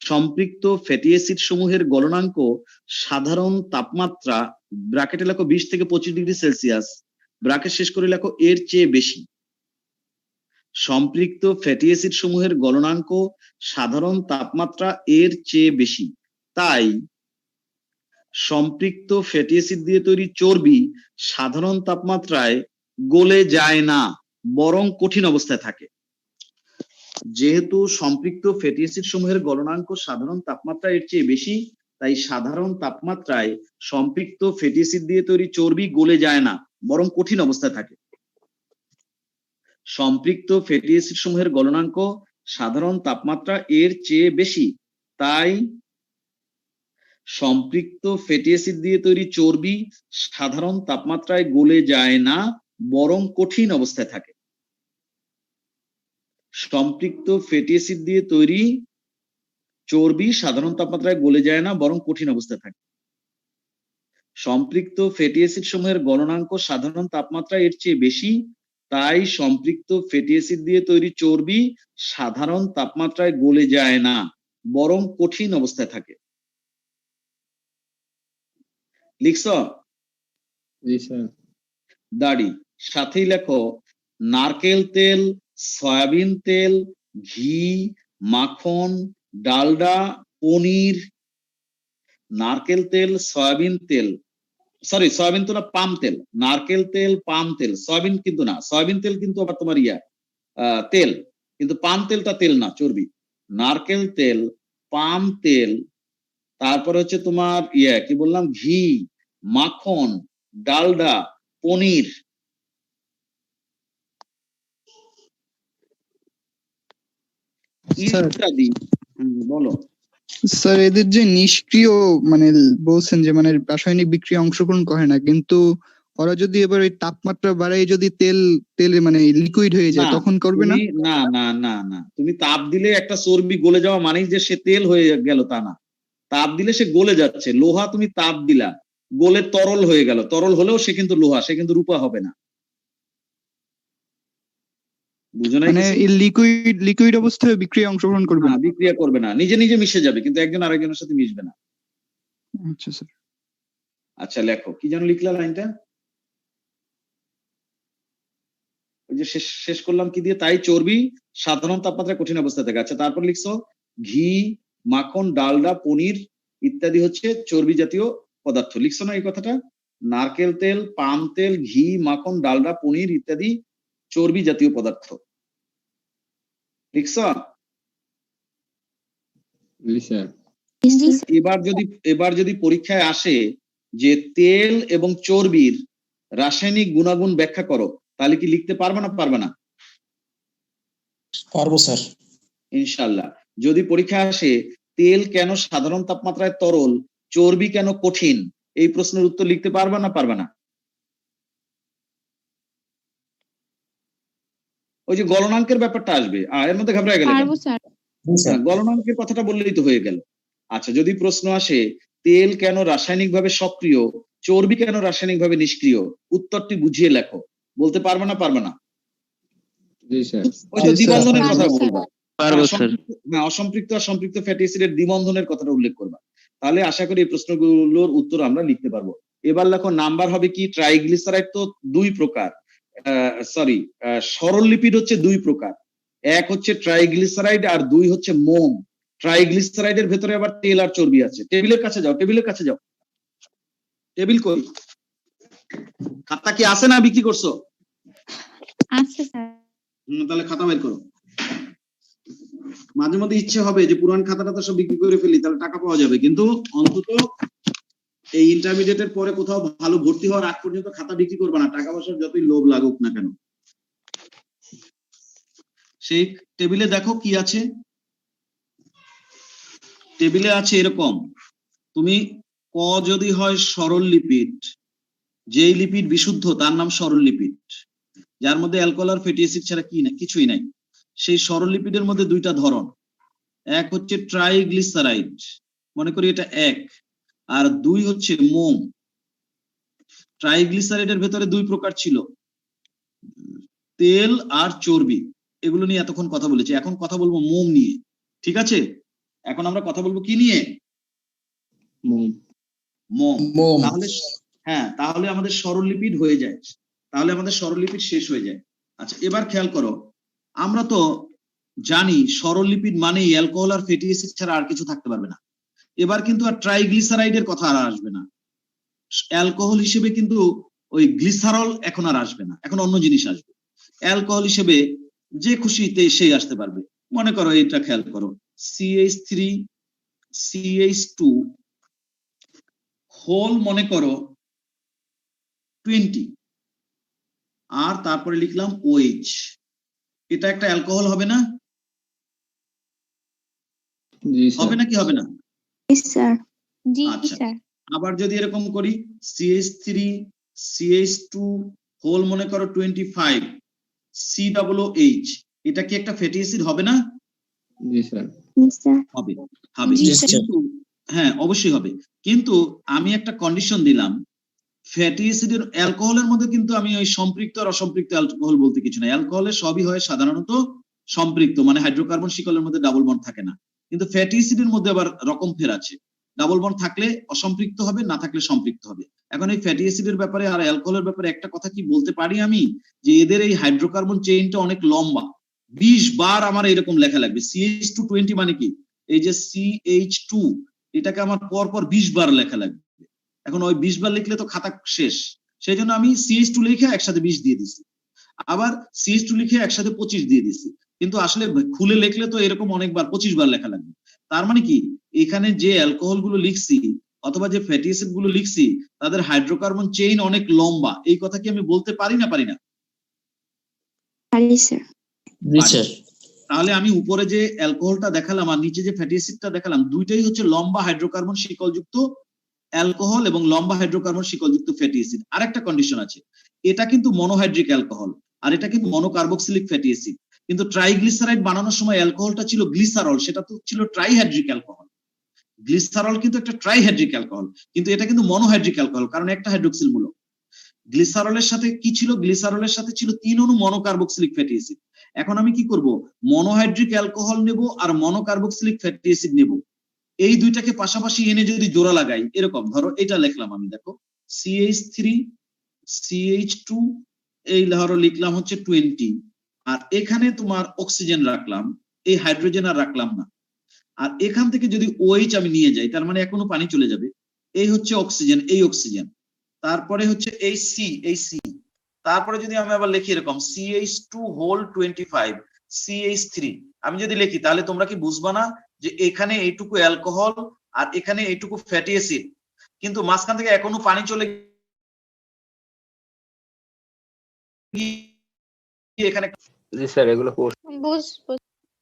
সম্পৃক্ত ফ্যাটি অ্যাসিড সমূহের গলনাঙ্ক সাধারণ তাপমাত্রা, ব্র্যাকেটে লেখো 20 থেকে 25 ডিগ্রি সেলসিয়াস, ব্র্যাকেট শেষ করে লেখো এর চেয়ে বেশি। সম্পৃক্ত ফ্যাটি অ্যাসিড সমূহের গলনাঙ্ক সাধারণ তাপমাত্রা এর চেয়ে বেশি, তাই সম্পৃক্ত ফ্যাটি অ্যাসিড দিয়ে তৈরি চর্বি সাধারণ তাপমাত্রায় গলে যায় না, বরং কঠিন অবস্থায় থাকে। যেহেতু সম্পৃক্ত ফ্যাটি অ্যাসিড সমূহের গলনাঙ্ক সাধারণ তাপমাত্রা এর চেয়ে বেশি, তাই সাধারণ তাপমাত্রায় সম্পৃক্ত ফ্যাটি অ্যাসিড দিয়ে তৈরি চর্বি গলে যায় না, বরং কঠিন অবস্থায় থাকে। সম্পৃক্ত ফ্যাটি অ্যাসিড সমূহের গলনাঙ্ক সাধারণ তাপমাত্রা এর চেয়ে বেশি, তাই সম্পৃক্ত ফ্যাটি অ্যাসিড দিয়ে তৈরি চর্বি সাধারণ তাপমাত্রায় গলে যায় না, বরং কঠিন অবস্থায় থাকে। সম্পৃক্ত ফ্যাটি অ্যাসিড দিয়ে তৈরি চর্বি সাধারণ তাপমাত্রায় গলে যায় না, বরং কঠিন অবস্থায় থাকে। সম্পৃক্ত ফ্যাটি অ্যাসিড সমূহের গলনাঙ্ক সাধারণ তাপমাত্রা এর চেয়ে বেশি, তাই সম্পৃক্ত ফ্যাটি অ্যাসিড দিয়ে তৈরি চর্বি সাধারণ তাপমাত্রায় গলে যায় না, বরং কঠিন অবস্থায় থাকে। লিখছ? জি স্যার। দাড়ি সাথেই লেখো নারকেল তেল, সয়াবিন তেল, ঘি, মাখন, ডালডা, পনির। নারকেল তেল, সয়াবিন তেল, সয়াবিন তো না, পাম তেল। নারকেল তেল, পাম তেল, সয়াবিন কিন্তু না। সয়াবিন তেল কিন্তু আবার তোমার তেল, কিন্তু পাম তেলটা তেল না, চর্বি। নারকেল তেল, পাম তেল, তারপরে হচ্ছে তোমার কি বললাম, ঘি, মাখন, ডালডা, পনির। ইত্যাদি। বলো স্যার, এদের যে নিষ্ক্রিয় মানে বলছেন যে মানে রাসায়নিক বিক্রিয়া অংশগ্রহণ করে না, কিন্তু ওরা যদি এবার ওই তাপমাত্রা বাড়ায় যদি তেলে মানে লিকুইড হয়ে যায়, তখন করবে না? না না না না, তুমি তাপ দিলে একটা চর্বি গলে যাওয়া মানেই যে সে তেল হয়ে গেল তা না। তাপ দিলে সে গলে যাচ্ছে। লোহা তুমি তাপ দিলা, গলে তরল হয়ে গেল, তরল হলেও সে কিন্তু লোহা, সে কিন্তু রূপা হবে না। বুঝো নাই? মানে লিকুইড অবস্থায় বিক্রিয়া অংশগ্রহণ করবে না? বিক্রিয়া করবে না, নিজে নিজে মিশে যাবে, কিন্তু একজন আরেকজনের সাথে মিশবে না। আচ্ছা স্যার। আচ্ছা লেখো, কি যেন লিখলা লাইনটা? ওই যে শেষ করলাম কি দিয়ে, তাই চর্বি সাধারণ তাপমাত্রায় কঠিন অবস্থায় থাকে। আচ্ছা তারপর লিখছো ঘি, মাখন, ডালডা, পনির ইত্যাদি হচ্ছে চর্বি জাতীয় পদার্থ। লিখছো না এই কথাটা? নারকেল তেল, পাম তেল, ঘি, মাখন, ডালডা, পনির ইত্যাদি চর্বি জাতীয় পদার্থ। লিখছো? এবার যদি পরীক্ষায় আসে যে তেল এবং চর্বির রাসায়নিক গুণাগুণ ব্যাখ্যা করো, তাহলে কি লিখতে পারবে না পারবে না? পারবো স্যার। ইনশাআল্লাহ। যদি পরীক্ষা আসে তেল কেন সাধারণ তাপমাত্রায় তরল, চর্বি কেন কঠিন, এই প্রশ্নের উত্তর লিখতে পারবে না পারবে না? ওই যে গলনাঙ্কের ব্যাপারটা আসবে, এর মধ্যে ঘাবড়ে গেলে কেন? পারবো স্যার। গলনাঙ্কের কথাটা বললেই তো হয়ে গেল। আচ্ছা, যদি প্রশ্ন আসে তেল কেন রাসায়নিকভাবে সক্রিয়, চর্বি কেন রাসায়নিকভাবে নিষ্ক্রিয়, উত্তরটি বুঝিয়ে লেখো, বলতে পারবে না পারবে না? জি স্যার। ওই তো দ্বিবন্ধনের কথা পারবো স্যার। বলবা। পারবো স্যার। অসম্পৃক্ত আর সম্পৃক্ত ফ্যাটি অ্যাসিডের দ্বিবন্ধনের কথাটা উল্লেখ করবা। তাহলে আশা করি এই প্রশ্নগুলোর উত্তর আমরা লিখতে পারবো। এবার লেখো নাম্বার হবে কি, ট্রাইগ্লিসারাইড তো দুই প্রকার, সরল লিপিড হচ্ছে দুই প্রকার, এক হচ্ছে ট্রাইগ্লিসারাইড আর দুই হচ্ছে মোম। ট্রাইগ্লিসারাইডের ভেতরে আবার তেল আর চর্বি আছে। টেবিলের কাছে যাও, টেবিলের কাছে যাও। টেবিল কই? খাতা কি আছে না বিক্রি করছো? আচ্ছা স্যার। তাহলে খাতা বের করো। মাঝে মধ্যে ইচ্ছে হবে যে পুরান খাতাটা তো সব বিক্রি করে ফেলি, তাহলে টাকা পাওয়া যাবে, কিন্তু অন্তত এই ইন্টারমিডিয়েটের পরে কোথাও ভালো ভর্তি হওয়ার আগ পর্যন্ত খাতা বিক্রি করবে না, টাকা পয়সার যতই লোভ লাগুক না কেন। সেই টেবিলে দেখো কি আছে। টেবিলে আছে এরকম, তুমি ক যদি হয় সরল লিপিড, যেই লিপিড বিশুদ্ধ তার নাম সরল লিপিড, যার মধ্যে অ্যালকোহল আর ফ্যাটি অ্যাসিড ছাড়া কি না কিছুই নাই। সেই সরল লিপিডের মধ্যে দুইটা ধরন, এক হচ্ছে ট্রাইগ্লিসারাইড, মনে করি এটা এক, আর দুই হচ্ছে মোম। ট্রাইগ্লিসারাইডের ভেতরে দুই প্রকার ছিল, তেল আর চর্বি। এগুলো নিয়ে এতক্ষণ কথা বলেছি, এখন কথা বলবো মোম নিয়ে। ঠিক আছে, এখন আমরা কথা বলবো কি নিয়ে? মোম। তাহলে হ্যাঁ, তাহলে আমাদের সরল লিপিড হয়ে যায়, তাহলে আমাদের সরল লিপিড শেষ হয়ে যায়। আচ্ছা, এবার খেয়াল করো, আমরা তো জানি সরল লিপিড মানেই অ্যালকোহল আর ফ্যাটি অ্যাসিড ছাড়া আর কিছু থাকতে পারবে না। এবার কিন্তু আর ট্রাইগ্লিসারাইডের কথা আর আসবে না, অ্যালকোহল হিসেবে কিন্তু ওই গ্লিসারল এখন আর আসবে না, এখন অন্য জিনিস আসবে। অ্যালকোহল হিসেবে যে খুশিতে সেই আসতে পারবে। মনে করো এটা খেয়াল করো, CH3 CH2 হোল মনে করো 20, আর তারপরে লিখলাম OH, এটা একটা অ্যালকোহল হবে না? হবে না কি হবে না? স্যার। জি আচ্ছা। স্যার। আবার যদি এরকম করি CH3 CH2 হোল মনে করো 25 COOH, এটা কি একটা ফ্যাটি অ্যাসিড হবে না? জি স্যার। হবে, হবে। জি স্যার। কিন্তু হ্যাঁ অবশ্যই হবে, কিন্তু আমি একটা কন্ডিশন দিলাম, ফ্যাটি অ্যাসিডের অ্যালকোহলের মধ্যে কিন্তু আমি ওই সম্পৃক্ত আর অসম্পৃক্ত অ্যালকোহল বলতে কিছু না। অ্যালকোহলের সবই হয় সাধারণত সম্পৃক্ত, মানে হাইড্রোকার্বন শিকলের মধ্যে ডাবল বন্ড থাকে না, কিন্তু ফ্যাটি অ্যাসিডের মধ্যে আবার রকম ফের আছে, ডাবল বন্ড থাকলে অসম্পৃক্ত হবে, না থাকলে সম্পৃক্ত হবে। এখন এই ফ্যাটি অ্যাসিডের ব্যাপারে আর অ্যালকোহলের ব্যাপারে একটা কথা কি বলতে পারি আমি, যে এদের এই হাইড্রোকার্বন চেইনটা অনেক লম্বা, 20 বার আমার এরকম লেখা লাগবে। CH220 মানে কি, এই যে CH2 এটাকে আমার পর পর 20 বার লেখা লাগবে। এখন ওই 20 বার লিখলে তো খাতা শেষ, সেই জন্য আমি CH2 লিখে একসাথে 20 দিয়ে দিছি, আবার CH2 লিখে একসাথে 25 দিয়ে দিছি, কিন্তু আসলে খুলে লিখলে তো এরকম অনেকবার 25 বার লেখা লাগবে। তার মানে কি, এখানে যে অ্যালকোহল গুলো লিখছি অথবা যে ফ্যাটি অ্যাসিড গুলো লিখছি তাদের হাইড্রোকার্বন চেইন অনেক লম্বা, এই কথা কি আমি বলতে পারি না পারি না? পারি স্যার। জি স্যার। তাহলে আমি উপরে যে অ্যালকোহলটা দেখালাম আর নিচে যে ফ্যাটি অ্যাসিডটা দেখালাম, দুইটাই হচ্ছে লম্বা হাইড্রোকার্বন শিকলযুক্ত অ্যালকোহল এবং লম্বা হাইড্রোকার্বন শিকলযুক্ত ফ্যাটি অ্যাসিড। আরেকটা কন্ডিশন আছে, এটা কিন্তু মনোহাইড্রিক অ্যালকোহল আর এটা কিন্তু মনোকার্বক্সিলিক ফ্যাটি অ্যাসিড, কিন্তু ট্রাইগ্লিসারাইড বানানোর সময় অ্যালকোহলটা ছিল গ্লিসারল, সেটা তো ছিল ট্রাইহাইড্রিক অ্যালকোহল। গ্লিসারল কিন্তু একটা ট্রাইহাইড্রিক অ্যালকোহল, কিন্তু এটা কিন্তু মনোহাইড্রিক অ্যালকোহল, কারণ একটা হাইড্রোক্সিল মূলক। গ্লিসারলের সাথে কি ছিল, গ্লিসারলের সাথে ছিল 3 অণু মনোকার্বক্সিলিক ফ্যাটি অ্যাসিড। এখন আমি কি করব, মনোহাইড্রিক অ্যালকোহল নেব আর মনোকার্বক্সিলিক ফ্যাটি অ্যাসিড নেব, এই দুইটাকে পাশাপাশি এনে যদি জোড়া লাগাই, এরকম ধরো এটা লিখলাম আমি, দেখো CH3 CH2, এই ধরো লিখলাম হচ্ছে 20, আর এখানে তোমার অক্সিজেন রাখলাম, এই হাইড্রোজেন আর রাখলাম না, আর এখান থেকে যদি OH আমি নিয়ে যাই, তার মানে এখনো পানি চলে যাবে, এই হচ্ছে অক্সিজেন, এই অক্সিজেন, তারপরে হচ্ছে এই C, তারপরে যদি আমি আবার লিখি এরকম CH2 হোল 25 CH3, আমি যদি লিখি তাহলে তোমরা কি বুঝবা না যে এখানে এইটুকু অ্যালকোহল আর এখানে এইটুকু ফ্যাটি অ্যাসিড, কিন্তু মাঝখান থেকে এখনো পানি চলে এখানে জি স্যার এগুলো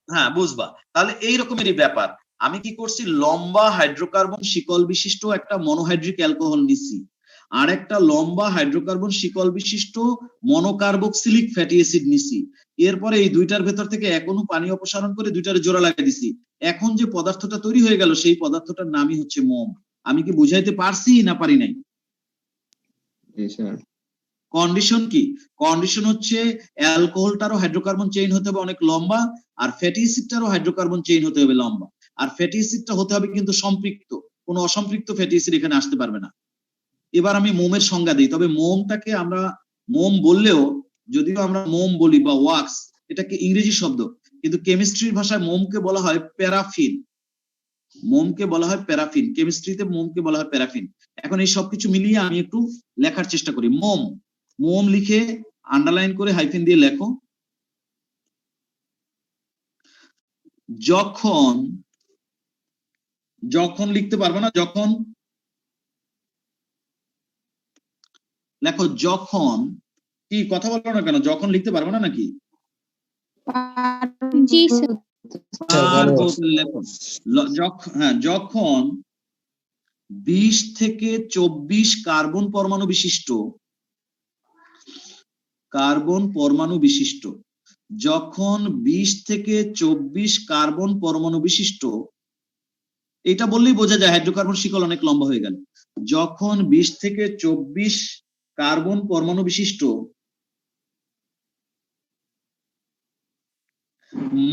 হ্যাঁ বুঝবা। তাহলে এই রকমেরই ব্যাপার। আমি কি করছি, লম্বা হাইড্রোকার্বন শিকল বিশিষ্ট একটা মনোহাইড্রিক অ্যালকোহল নিছি, আর একটা লম্বা হাইড্রোকার্বন শিকল বিশিষ্ট মনোকার্বক্সিলিক ফ্যাটি অ্যাসিড নিছি। এরপরে এই দুইটার ভেতর থেকে এক অণু পানি অপসারণ করে দুইটার জোড়া লাগিয়ে দিছি। এখন যে পদার্থটা তৈরি হয়ে গেল সেই পদার্থটার নামই হচ্ছে মোম। আমি কি বুঝাইতে পারছি না পারি নাই? জি স্যার। কন্ডিশন কি? কন্ডিশন হচ্ছে অ্যালকোহলটারও হাইড্রোকার্বন চেইন হতে হবে অনেক লম্বা, আর ফ্যাটি অ্যাসিডটারও হাইড্রোকার্বন চেইন হতে হবে লম্বা। আর ফ্যাটি অ্যাসিডটা হতে হবে কিন্তু সম্পৃক্ত, কোনো অসম্পৃক্ত ফ্যাটি অ্যাসিড এখানে আসতে পারবে না। এবার আমি মোমের সংজ্ঞা দিই, তবে মোমটাকে আমরা মোম বললেও, যদিও আমরা মোম বলি বা ওয়াক্স, এটাকে ইংরেজি শব্দ, কিন্তু কেমিস্ট্রির ভাষায় মোমকে বলা হয় প্যারাফিন। মোমকে বলা হয় প্যারাফিন, কেমিস্ট্রিতে মোমকে বলা হয় প্যারাফিন। এখন এই সবকিছু মিলিয়ে আমি একটু লেখার চেষ্টা করি। মোম, মোম লিখে আন্ডারলাইন করে হাইফেন দিয়ে লেখো। যখন, যখন লিখতে পারবে না, যখন লেখো। যখন, কি কথা বলো না কেন? যখন লিখতে পারবে না নাকি? জি স্যার। আর লেখো হ্যাঁ, যখন 20 থেকে 24 কার্বন পরমাণু বিশিষ্ট, কার্বন পরমাণু বিশিষ্ট, যখন 20 থেকে 24 কার্বন পরমাণু বিশিষ্ট, এটা বললেই বোঝা যায় হাইড্রোকার্বন শিকল অনেক লম্বা হয়ে গেল। যখন 20 থেকে 24 কার্বন পরমাণু বিশিষ্ট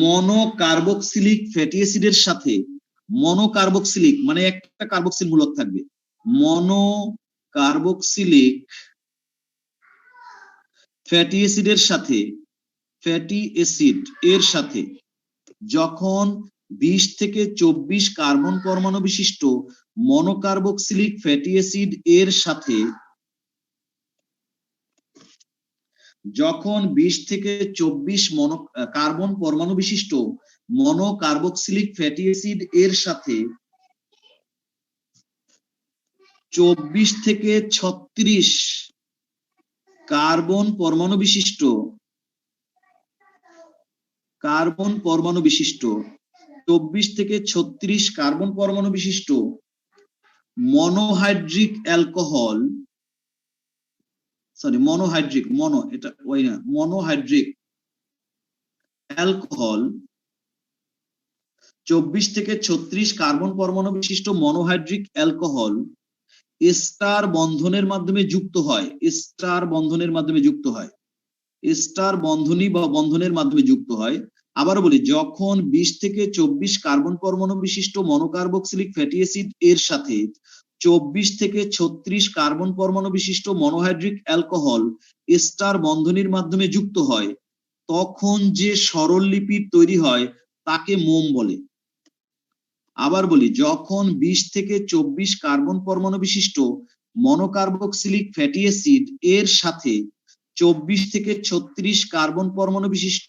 মনোকার্বক্সিলিক ফ্যাটি অ্যাসিডের সাথে, মনোকার্বক্সিলিক মানে একটা কার্বক্সিল মূলক থাকবে, মনোকার্বক্সিলিক ফ্যাটি অ্যাসিডের সাথে, ফ্যাটি অ্যাসিড এর সাথে যখন 20 থেকে 24 কার্বন পরমাণু বিশিষ্ট মনোকার্বক্সিলিক ফ্যাটি অ্যাসিড এর সাথে, যখন 20 থেকে 24 কার্বন পরমাণু বিশিষ্ট মনোকার্বক্সিলিক ফ্যাটি অ্যাসিড এর সাথে 24 থেকে 36 কার্বন পরমাণু বিশিষ্ট, কার্বন পরমাণু বিশিষ্ট 24 থেকে 36 কার্বন পরমাণু বিশিষ্ট মনোহাইড্রিক অ্যালকোহল, সরি মনোহাইড্রিক, মনো এটা ওই না, মনোহাইড্রিক অ্যালকোহল 24 থেকে 36 কার্বন পরমাণু বিশিষ্ট মনোহাইড্রিক অ্যালকোহল এস্টার বন্ধনের মাধ্যমে যুক্ত হয়, এস্টার বন্ধনের মাধ্যমে যুক্ত হয়, এস্টার বন্ধনী বা বন্ধনের মাধ্যমে যুক্ত হয়। আবার বলি, যখন 20 থেকে 24 কার্বন পরমাণু বিশিষ্ট মনোকার্বক্সিলিক ফ্যাটি অ্যাসিড এর সাথে 24 থেকে 36 কার্বন পরমাণু বিশিষ্ট মনোহাইড্রিক অ্যালকোহল এস্টার বন্ধনীর মাধ্যমে যুক্ত হয়, তখন যে সরল লিপিড তৈরি হয় তাকে মোম বলে। আবার বলি, যখন 20 থেকে 24 কার্বন পরমাণু বিশিষ্ট মনোকার্বক্সিলিক ফ্যাটি অ্যাসিড এর সাথে 24 থেকে 36 কার্বন পরমাণু বিশিষ্ট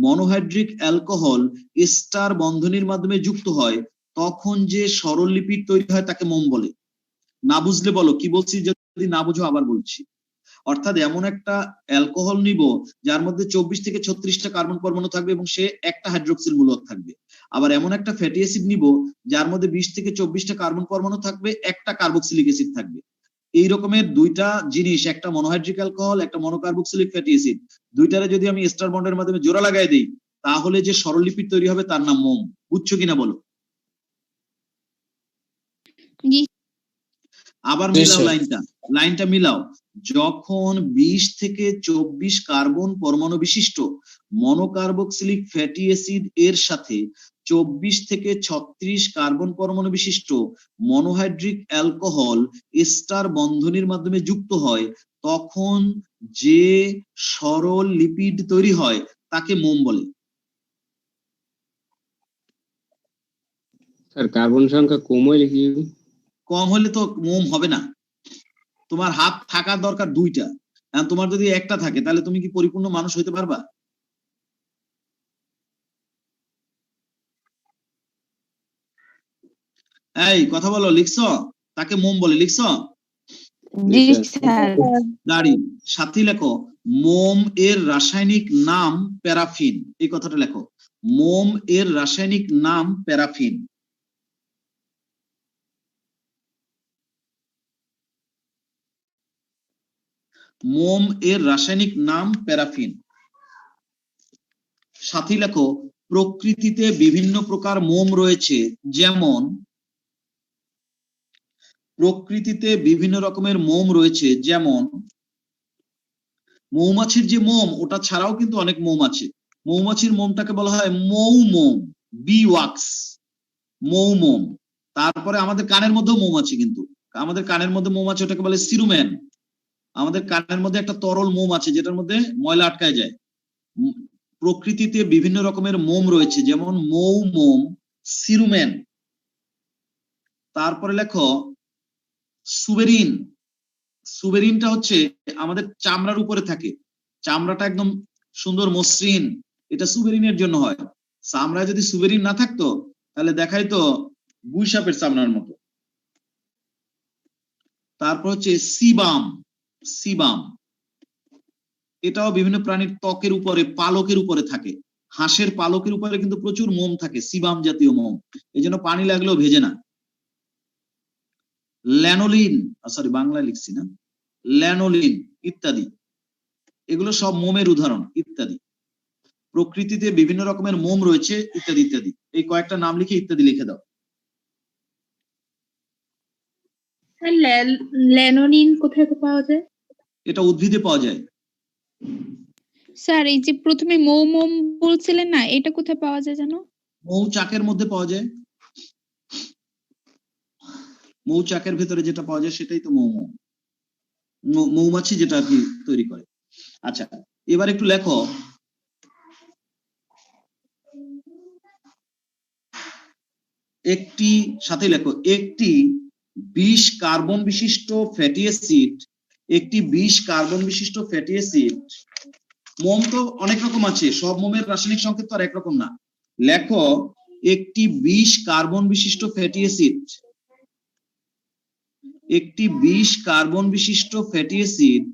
মনোহাইড্রিক অ্যালকোহল এস্টার বন্ধনীর মাধ্যমে যুক্ত হয়, তখন যে সরল লিপিড তৈরি হয় তাকে মোম বলে। না বুঝলে বলো কি বলছি, যদি না বুঝো আবার বলছি। অর্থাৎ এমন একটা অ্যালকোহল নিব যার মধ্যে 24 থেকে 36টা কার্বন পরমাণু থাকবে এবং সে একটা হাইড্রোক্সিল মূলক থাকবে। আবার এমন একটা ফ্যাটি অ্যাসিড নিব যার মধ্যে 20 থেকে 24টা কার্বন পরমাণু থাকবে, একটা কার্বক্সিলিক অ্যাসিড থাকবে। এই রকমের দুইটা জিনিস, একটা মনোহাইড্রিক অ্যালকোহল, একটা মনোকার্বক্সিলিক ফ্যাটি অ্যাসিড, দুইটারে যদি আমি এস্টার বন্ডের মাধ্যমে জোড়া লাগাই দেই তাহলে যে সরল লিপিড তৈরি হবে তার নাম মোম। বুঝছো কিনা বলো? জি। আবার মিলাও লাইনটা, লাইনটা মিলাও। যখন 20 থেকে 24 কার্বন পরমাণু বিশিষ্ট মনোকার্বক্সিলিক ফ্যাটি অ্যাসিড এর সাথে 24 থেকে 36 কার্বন পরমাণু বিশিষ্ট মনোহাইড্রিক অ্যালকোহল এস্টার বন্ধনীর মাধ্যমে যুক্ত হয়, তখন যে সরল লিপিড তৈরি হয় তাকে মোম বলে। স্যার কার্বন সংখ্যা কম হলে কি? কম হলে তো মোম হবে না, তোমার হাত থাকার দরকার দুইটা। তোমার যদি একটা থাকে তাহলে তুমি কি পরিপূর্ণ মানুষ হইতে পারবা? এই কথা বলো, লিখছো? তাকে মোম বলে, লিখছো? জি জি স্যার। দাঁড়িয়ে সাথী লেখো মোম এর রাসায়নিক নাম প্যারাফিন। এই কথাটা লেখো, মোম এর রাসায়নিক নাম প্যারাফিন। মোম এর রাসায়নিক নাম প্যারাফিন। সাথী লেখো প্রকৃতিতে বিভিন্ন প্রকার মোম রয়েছে, যেমন প্রকৃতিতে বিভিন্ন রকমের মোম রয়েছে, যেমন মৌমাছির যে মোম ওটা ছাড়াও কিন্তু অনেক মোম আছে। মৌমাছির মোমটাকে বলা হয় মৌ মোম, বি ওয়াক্স, মৌ মোম। তারপরে আমাদের কানের মধ্যেও মোম আছে, কিন্তু আমাদের কানের মধ্যে মোম আছে, ওটাকে বলে সিরুম্যান। আমাদের কানের মধ্যে একটা তরল মোম আছে যেটার মধ্যে ময়লা আটকায় যায়। প্রকৃতিতে বিভিন্ন রকমের মোম রয়েছে, যেমন মৌ মোম, সিরুম্যান। তারপরে লেখো সুবেরিন। সুবেরিনটা হচ্ছে আমাদের চামড়ার উপরে থাকে, চামড়াটা একদম সুন্দর মসৃণ, এটা সুবেরিনের জন্য হয়। চামড়ায় যদি সুবেরিন না থাকতো তাহলে দেখাই তো গুই সাপের চামড়ার মতো। তারপর হচ্ছে সিবাম। সিবাম এটাও বিভিন্ন প্রাণীর ত্বকের উপরে, পালকের উপরে থাকে। হাঁসের পালকের উপরে কিন্তু প্রচুর মোম থাকে, সিবাম জাতীয় মোম, এই জন্য পানি লাগলেও ভেজে না। ল্যানোলিন, সরি বাংলায় লিখছি না, ল্যানোলিন ইত্যাদি, এগুলো সব মোমের উদাহরণ ইত্যাদি। প্রকৃতিতে বিভিন্ন রকমের মোম রয়েছে ইত্যাদি ইত্যাদি। এই কয়েকটা নাম লিখে ইত্যাদি লিখে দাও। ল্যানোলিন কোথায় পাওয়া যায়? এটা উদ্ভিদে পাওয়া যায়। স্যার এই যে প্রথমে মৌ মোম বলছিলেন না, এটা কোথায় পাওয়া যায় জানো? মৌচাকের মধ্যে পাওয়া যায়, মৌচাকের ভেতরে যেটা পাওয়া যায় সেটাই তো মৌ মোম, মৌমাছি যেটা আর কি তৈরি করে। আচ্ছা এবার একটু লেখো একটি, সাথে লেখো একটি 20 কার্বন বিশিষ্ট ফ্যাটি অ্যাসিড, একটি 20 কার্বন বিশিষ্ট ফ্যাটি অ্যাসিড। মোম তো অনেক রকম আছে, সব মোমের রাসায়নিক সংকেত তো আর একরকম না। লেখো একটি 20 কার্বন বিশিষ্ট ফ্যাটি অ্যাসিড, একটি 20 কার্বন বিশিষ্ট ফ্যাটি অ্যাসিড,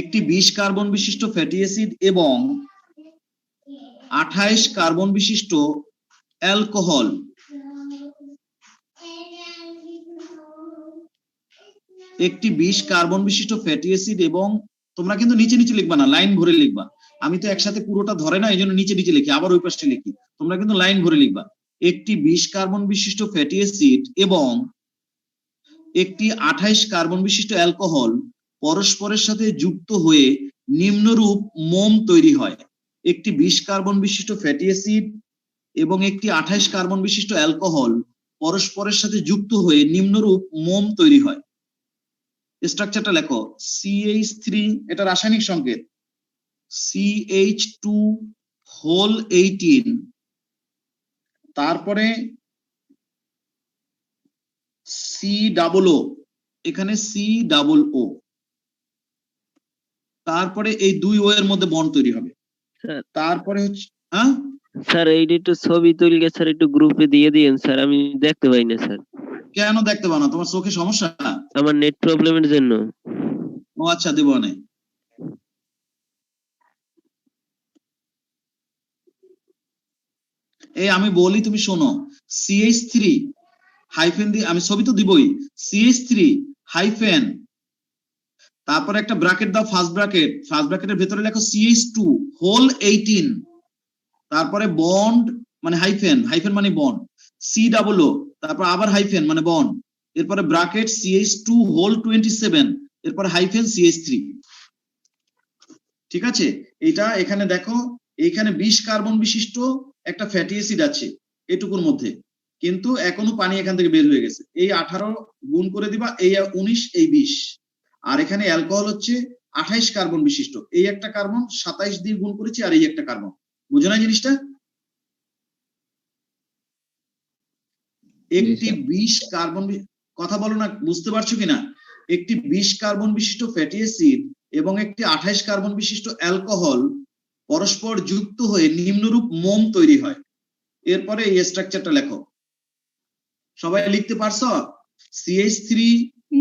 একটি 20 কার্বন বিশিষ্ট ফ্যাটি অ্যাসিড এবং 28 কার্বন বিশিষ্ট অ্যালকোহল। একটি 20 কার্বন বিশিষ্ট ফ্যাটি অ্যাসিড এবং, তোমরা কিন্তু নিচে নিচে লিখবা না, লাইন ভরে লিখবা। আমি তো একসাথে পুরোটা ধরে না, এই জন্য নিচে নিচে লিখি, আবার ওই পাশে লিখি। তোমরা কিন্তু লাইন ভরে লিখবা। একটি 20 কার্বন বিশিষ্ট ফ্যাটি অ্যাসিড এবং একটি 28 কার্বন বিশিষ্ট অ্যালকোহল পরস্পরের সাথে যুক্ত হয়ে নিম্নরূপ মোম তৈরি হয়। একটি 20 কার্বন বিশিষ্ট ফ্যাটি অ্যাসিড এবং একটি 28 কার্বন বিশিষ্ট অ্যালকোহল পরস্পরের সাথে যুক্ত হয়ে নিম্নরূপ মোম তৈরি হয়। স্ট্রাকচারটা লেখো CH3, এটা রাসায়নিক সংকেত, CH2 তারপরে COO, এখানে COO, তারপরে এই 2 ও এর মধ্যে বন্ড তৈরি হবে। তারপরে হচ্ছে স্যার এইটা একটু ছবি তুলে স্যার একটু গ্রুপে দিয়ে দিয়েন স্যার, আমি দেখতে পাই না স্যার। কেন দেখতে পাও না? তোমার চোখে সমস্যা? আমার নেট প্রবলেমের জন্য। ও আচ্ছা, দেব না। এই আমি বলি তুমি শোনো, CH3 হাইফেন দিয়ে, আমি ছবি তো দিবই, CH3 হাইফেন, তারপরে একটা ব্র্যাকেট দাও, ফার্স্ট ব্র্যাকেটের ভেতরে লেখো CH2 তারপরে বন্ড মানে হাইফেন, মানে বন্ড, COO, তারপর আবার হাইফেন মানে বন্ড, এরপরে ব্র্যাকেট CH2 এরপরে হাইফেন CH3। ঠিক আছে, এটা এখানে দেখো, এইখানে 20 কার্বন বিশিষ্ট একটা ফ্যাটি অ্যাসিড আছে এটুকুর মধ্যে, কিন্তু এখনো পানি এখান থেকে বের হয়ে গেছে। এই 18 গুণ করে দিবা, এই 19, এই 20, আর এখানে অ্যালকোহল হচ্ছে 28 কার্বন বিশিষ্ট, এই একটা কার্বন 27 দিয়ে গুণ করেছি, আর এই একটা কার্বন। বুঝো না জিনিসটা? একটি 20 কার্বন, কথা বলো না, বুঝতে পারছো কিনা? একটি 20 কার্বন বিশিষ্ট ফ্যাটি অ্যাসিড এবং একটি 28 কার্বন বিশিষ্ট অ্যালকোহল পরস্পর যুক্ত হয়ে নিম্নরূপ মোম তৈরি হয়। এরপরে এই স্ট্রাকচারটা লেখো। সবাই লিখতে পারছো? CH3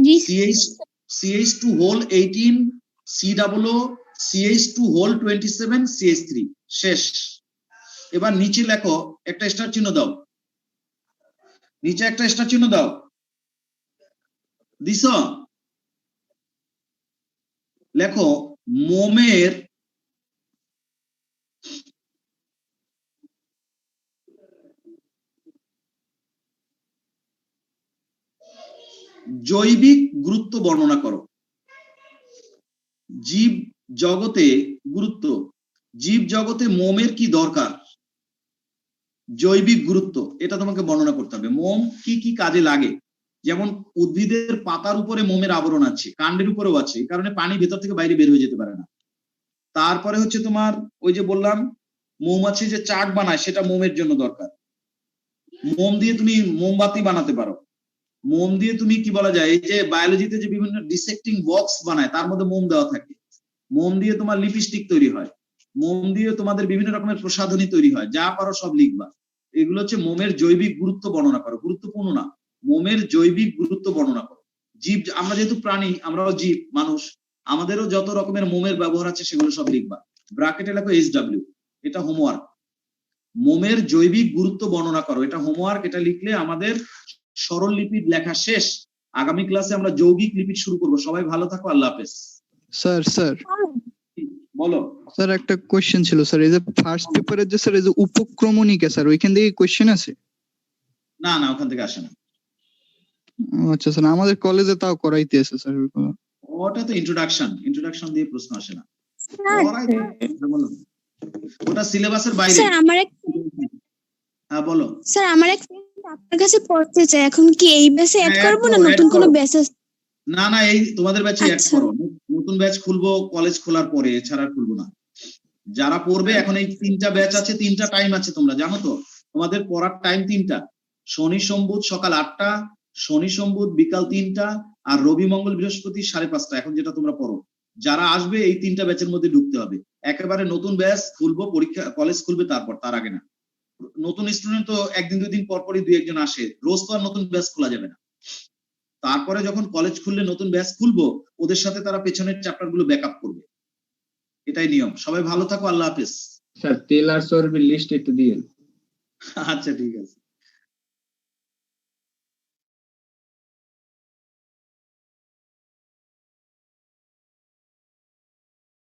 জি CH2 whole 18 COO CH2 whole 27 CH3 শেষ। এবার নিচে লেখো একটা স্টার চিহ্ন দাও, নিচে একটা স্টার চিহ্ন দাও, দিছ? লেখো মোমের জৈবিক গুরুত্ব বর্ণনা করো। জীব জগতে গুরুত্ব, জীব জগতে মোমের কি দরকার, জৈবিক গুরুত্ব, এটা তোমাকে বর্ণনা করতে হবে। মোম কি কি কাজে লাগে, যেমন উদ্ভিদের পাতার উপরে মোমের আবরণ আছে, কাণ্ডের উপরেও আছে, এই কারণে পানি ভেতর থেকে বাইরে বের হয়ে যেতে পারে না। তারপরে হচ্ছে তোমার ওই যে বললাম মৌমাছি যে চাক বানায় সেটা মোমের জন্য দরকার। মোম দিয়ে তুমি মোমবাতি বানাতে পারো, মোম দিয়ে তুমি কি বলা যায়, এই যে বায়োলজিতে যে বিভিন্ন ডিসেক্টিং বক্স বানায় তার মধ্যে মোম দেওয়া থাকে, মোম দিয়ে তোমার লিপস্টিক তৈরি হয়, মোম দিয়ে তোমাদের বিভিন্ন রকমের প্রসাধনী তৈরি হয়, যা পারো সব লিখবা। এগুলো হচ্ছে মোমের জৈবিক গুরুত্ব বর্ণনা করো, গুরুত্বপূর্ণ না, মোমের জৈবিক গুরুত্ব বর্ণনা করো। জীব, আমরা যেহেতু প্রাণী, আমরাও জীব মানুষ, আমাদেরও যত রকমের মোমের ব্যবহার আছে সেগুলো সব লিখবা। ব্র্যাকেটে লেখো SW, এটা হোমওয়ার্ক। মোমের জৈবিক গুরুত্ব বর্ণনা করো, এটা হোমওয়ার্ক, এটা লিখলে আমাদের সরল লিপিড লেখা শেষ। আগামী ক্লাসে আমরা যৌগিক লিপিড শুরু করব। সবাই ভালো থাকো, আল্লাহ হাফেজ। স্যার বলো স্যার একটা কোশ্চেন ছিল স্যার, এই যে ফার্স্ট পেপারের যে স্যার এই যে উপক্রমণিকা স্যার, ওইখান থেকে কোশ্চেন আছে? না না, ওখান থেকে আসে না। আচ্ছা স্যার, আমাদের কলেজে তাও করাইতে আছে স্যার ওইগুলো। ওটা তো ইন্ট্রোডাকশন দিয়ে প্রশ্ন আসে না। বলো, ওটা সিলেবাসের বাইরে। স্যার আমার এক হ্যাঁ বলো। স্যার আমার এক friend আপনার কাছে পড়তে চায়, এখন কি এই ব্যাচে অ্যাড হ্যাঁ, করব না add নতুন কোনো করো। ব্যাচ? না না, এই তোমাদের ব্যাচে অ্যাড আচ্ছা। করো, নতুন ব্যাচ খুলবো কলেজ খোলার পরে, এছাড়া আর খুলবো না। যারা পড়বে এখন এই 3টা ব্যাচ আছে, 3টা টাইম আছে, তোমরা জানো তো তোমাদের পড়ার টাইম 3টা, শনি সোমবুধ সকাল 8টা, শনি সোমবুধ বিকাল 3টা, আর রবি মঙ্গল বৃহস্পতি 5:30, এখন যেটা তোমরা পড়ো। যারা আসবে এই 3টা ব্যাচের মধ্যে ঢুকতে হবে। একেবারে নতুন ব্যাচ খুলবো, পরীক্ষা কলেজ খুলবে তারপর, তার আগে না। নতুন স্টুডেন্ট তো একদিন দুই দিন পর পরই 2-1 জন আসে, রোজ তো আর নতুন ব্যাচ খোলা যাবে না। তারপরে যখন কলেজ খুললে নতুন ব্যাচ খুলবো, ওদের সাথে তারা পেছনের চ্যাপ্টার গুলো ব্যাকআপ করবে, এটাই নিয়ম। সবাই ভালো থাকো, আল্লাহ হাফেজ। স্যার তেল আর চর্বির লিস্ট একটু দিয়েন। আচ্ছা ঠিক আছে।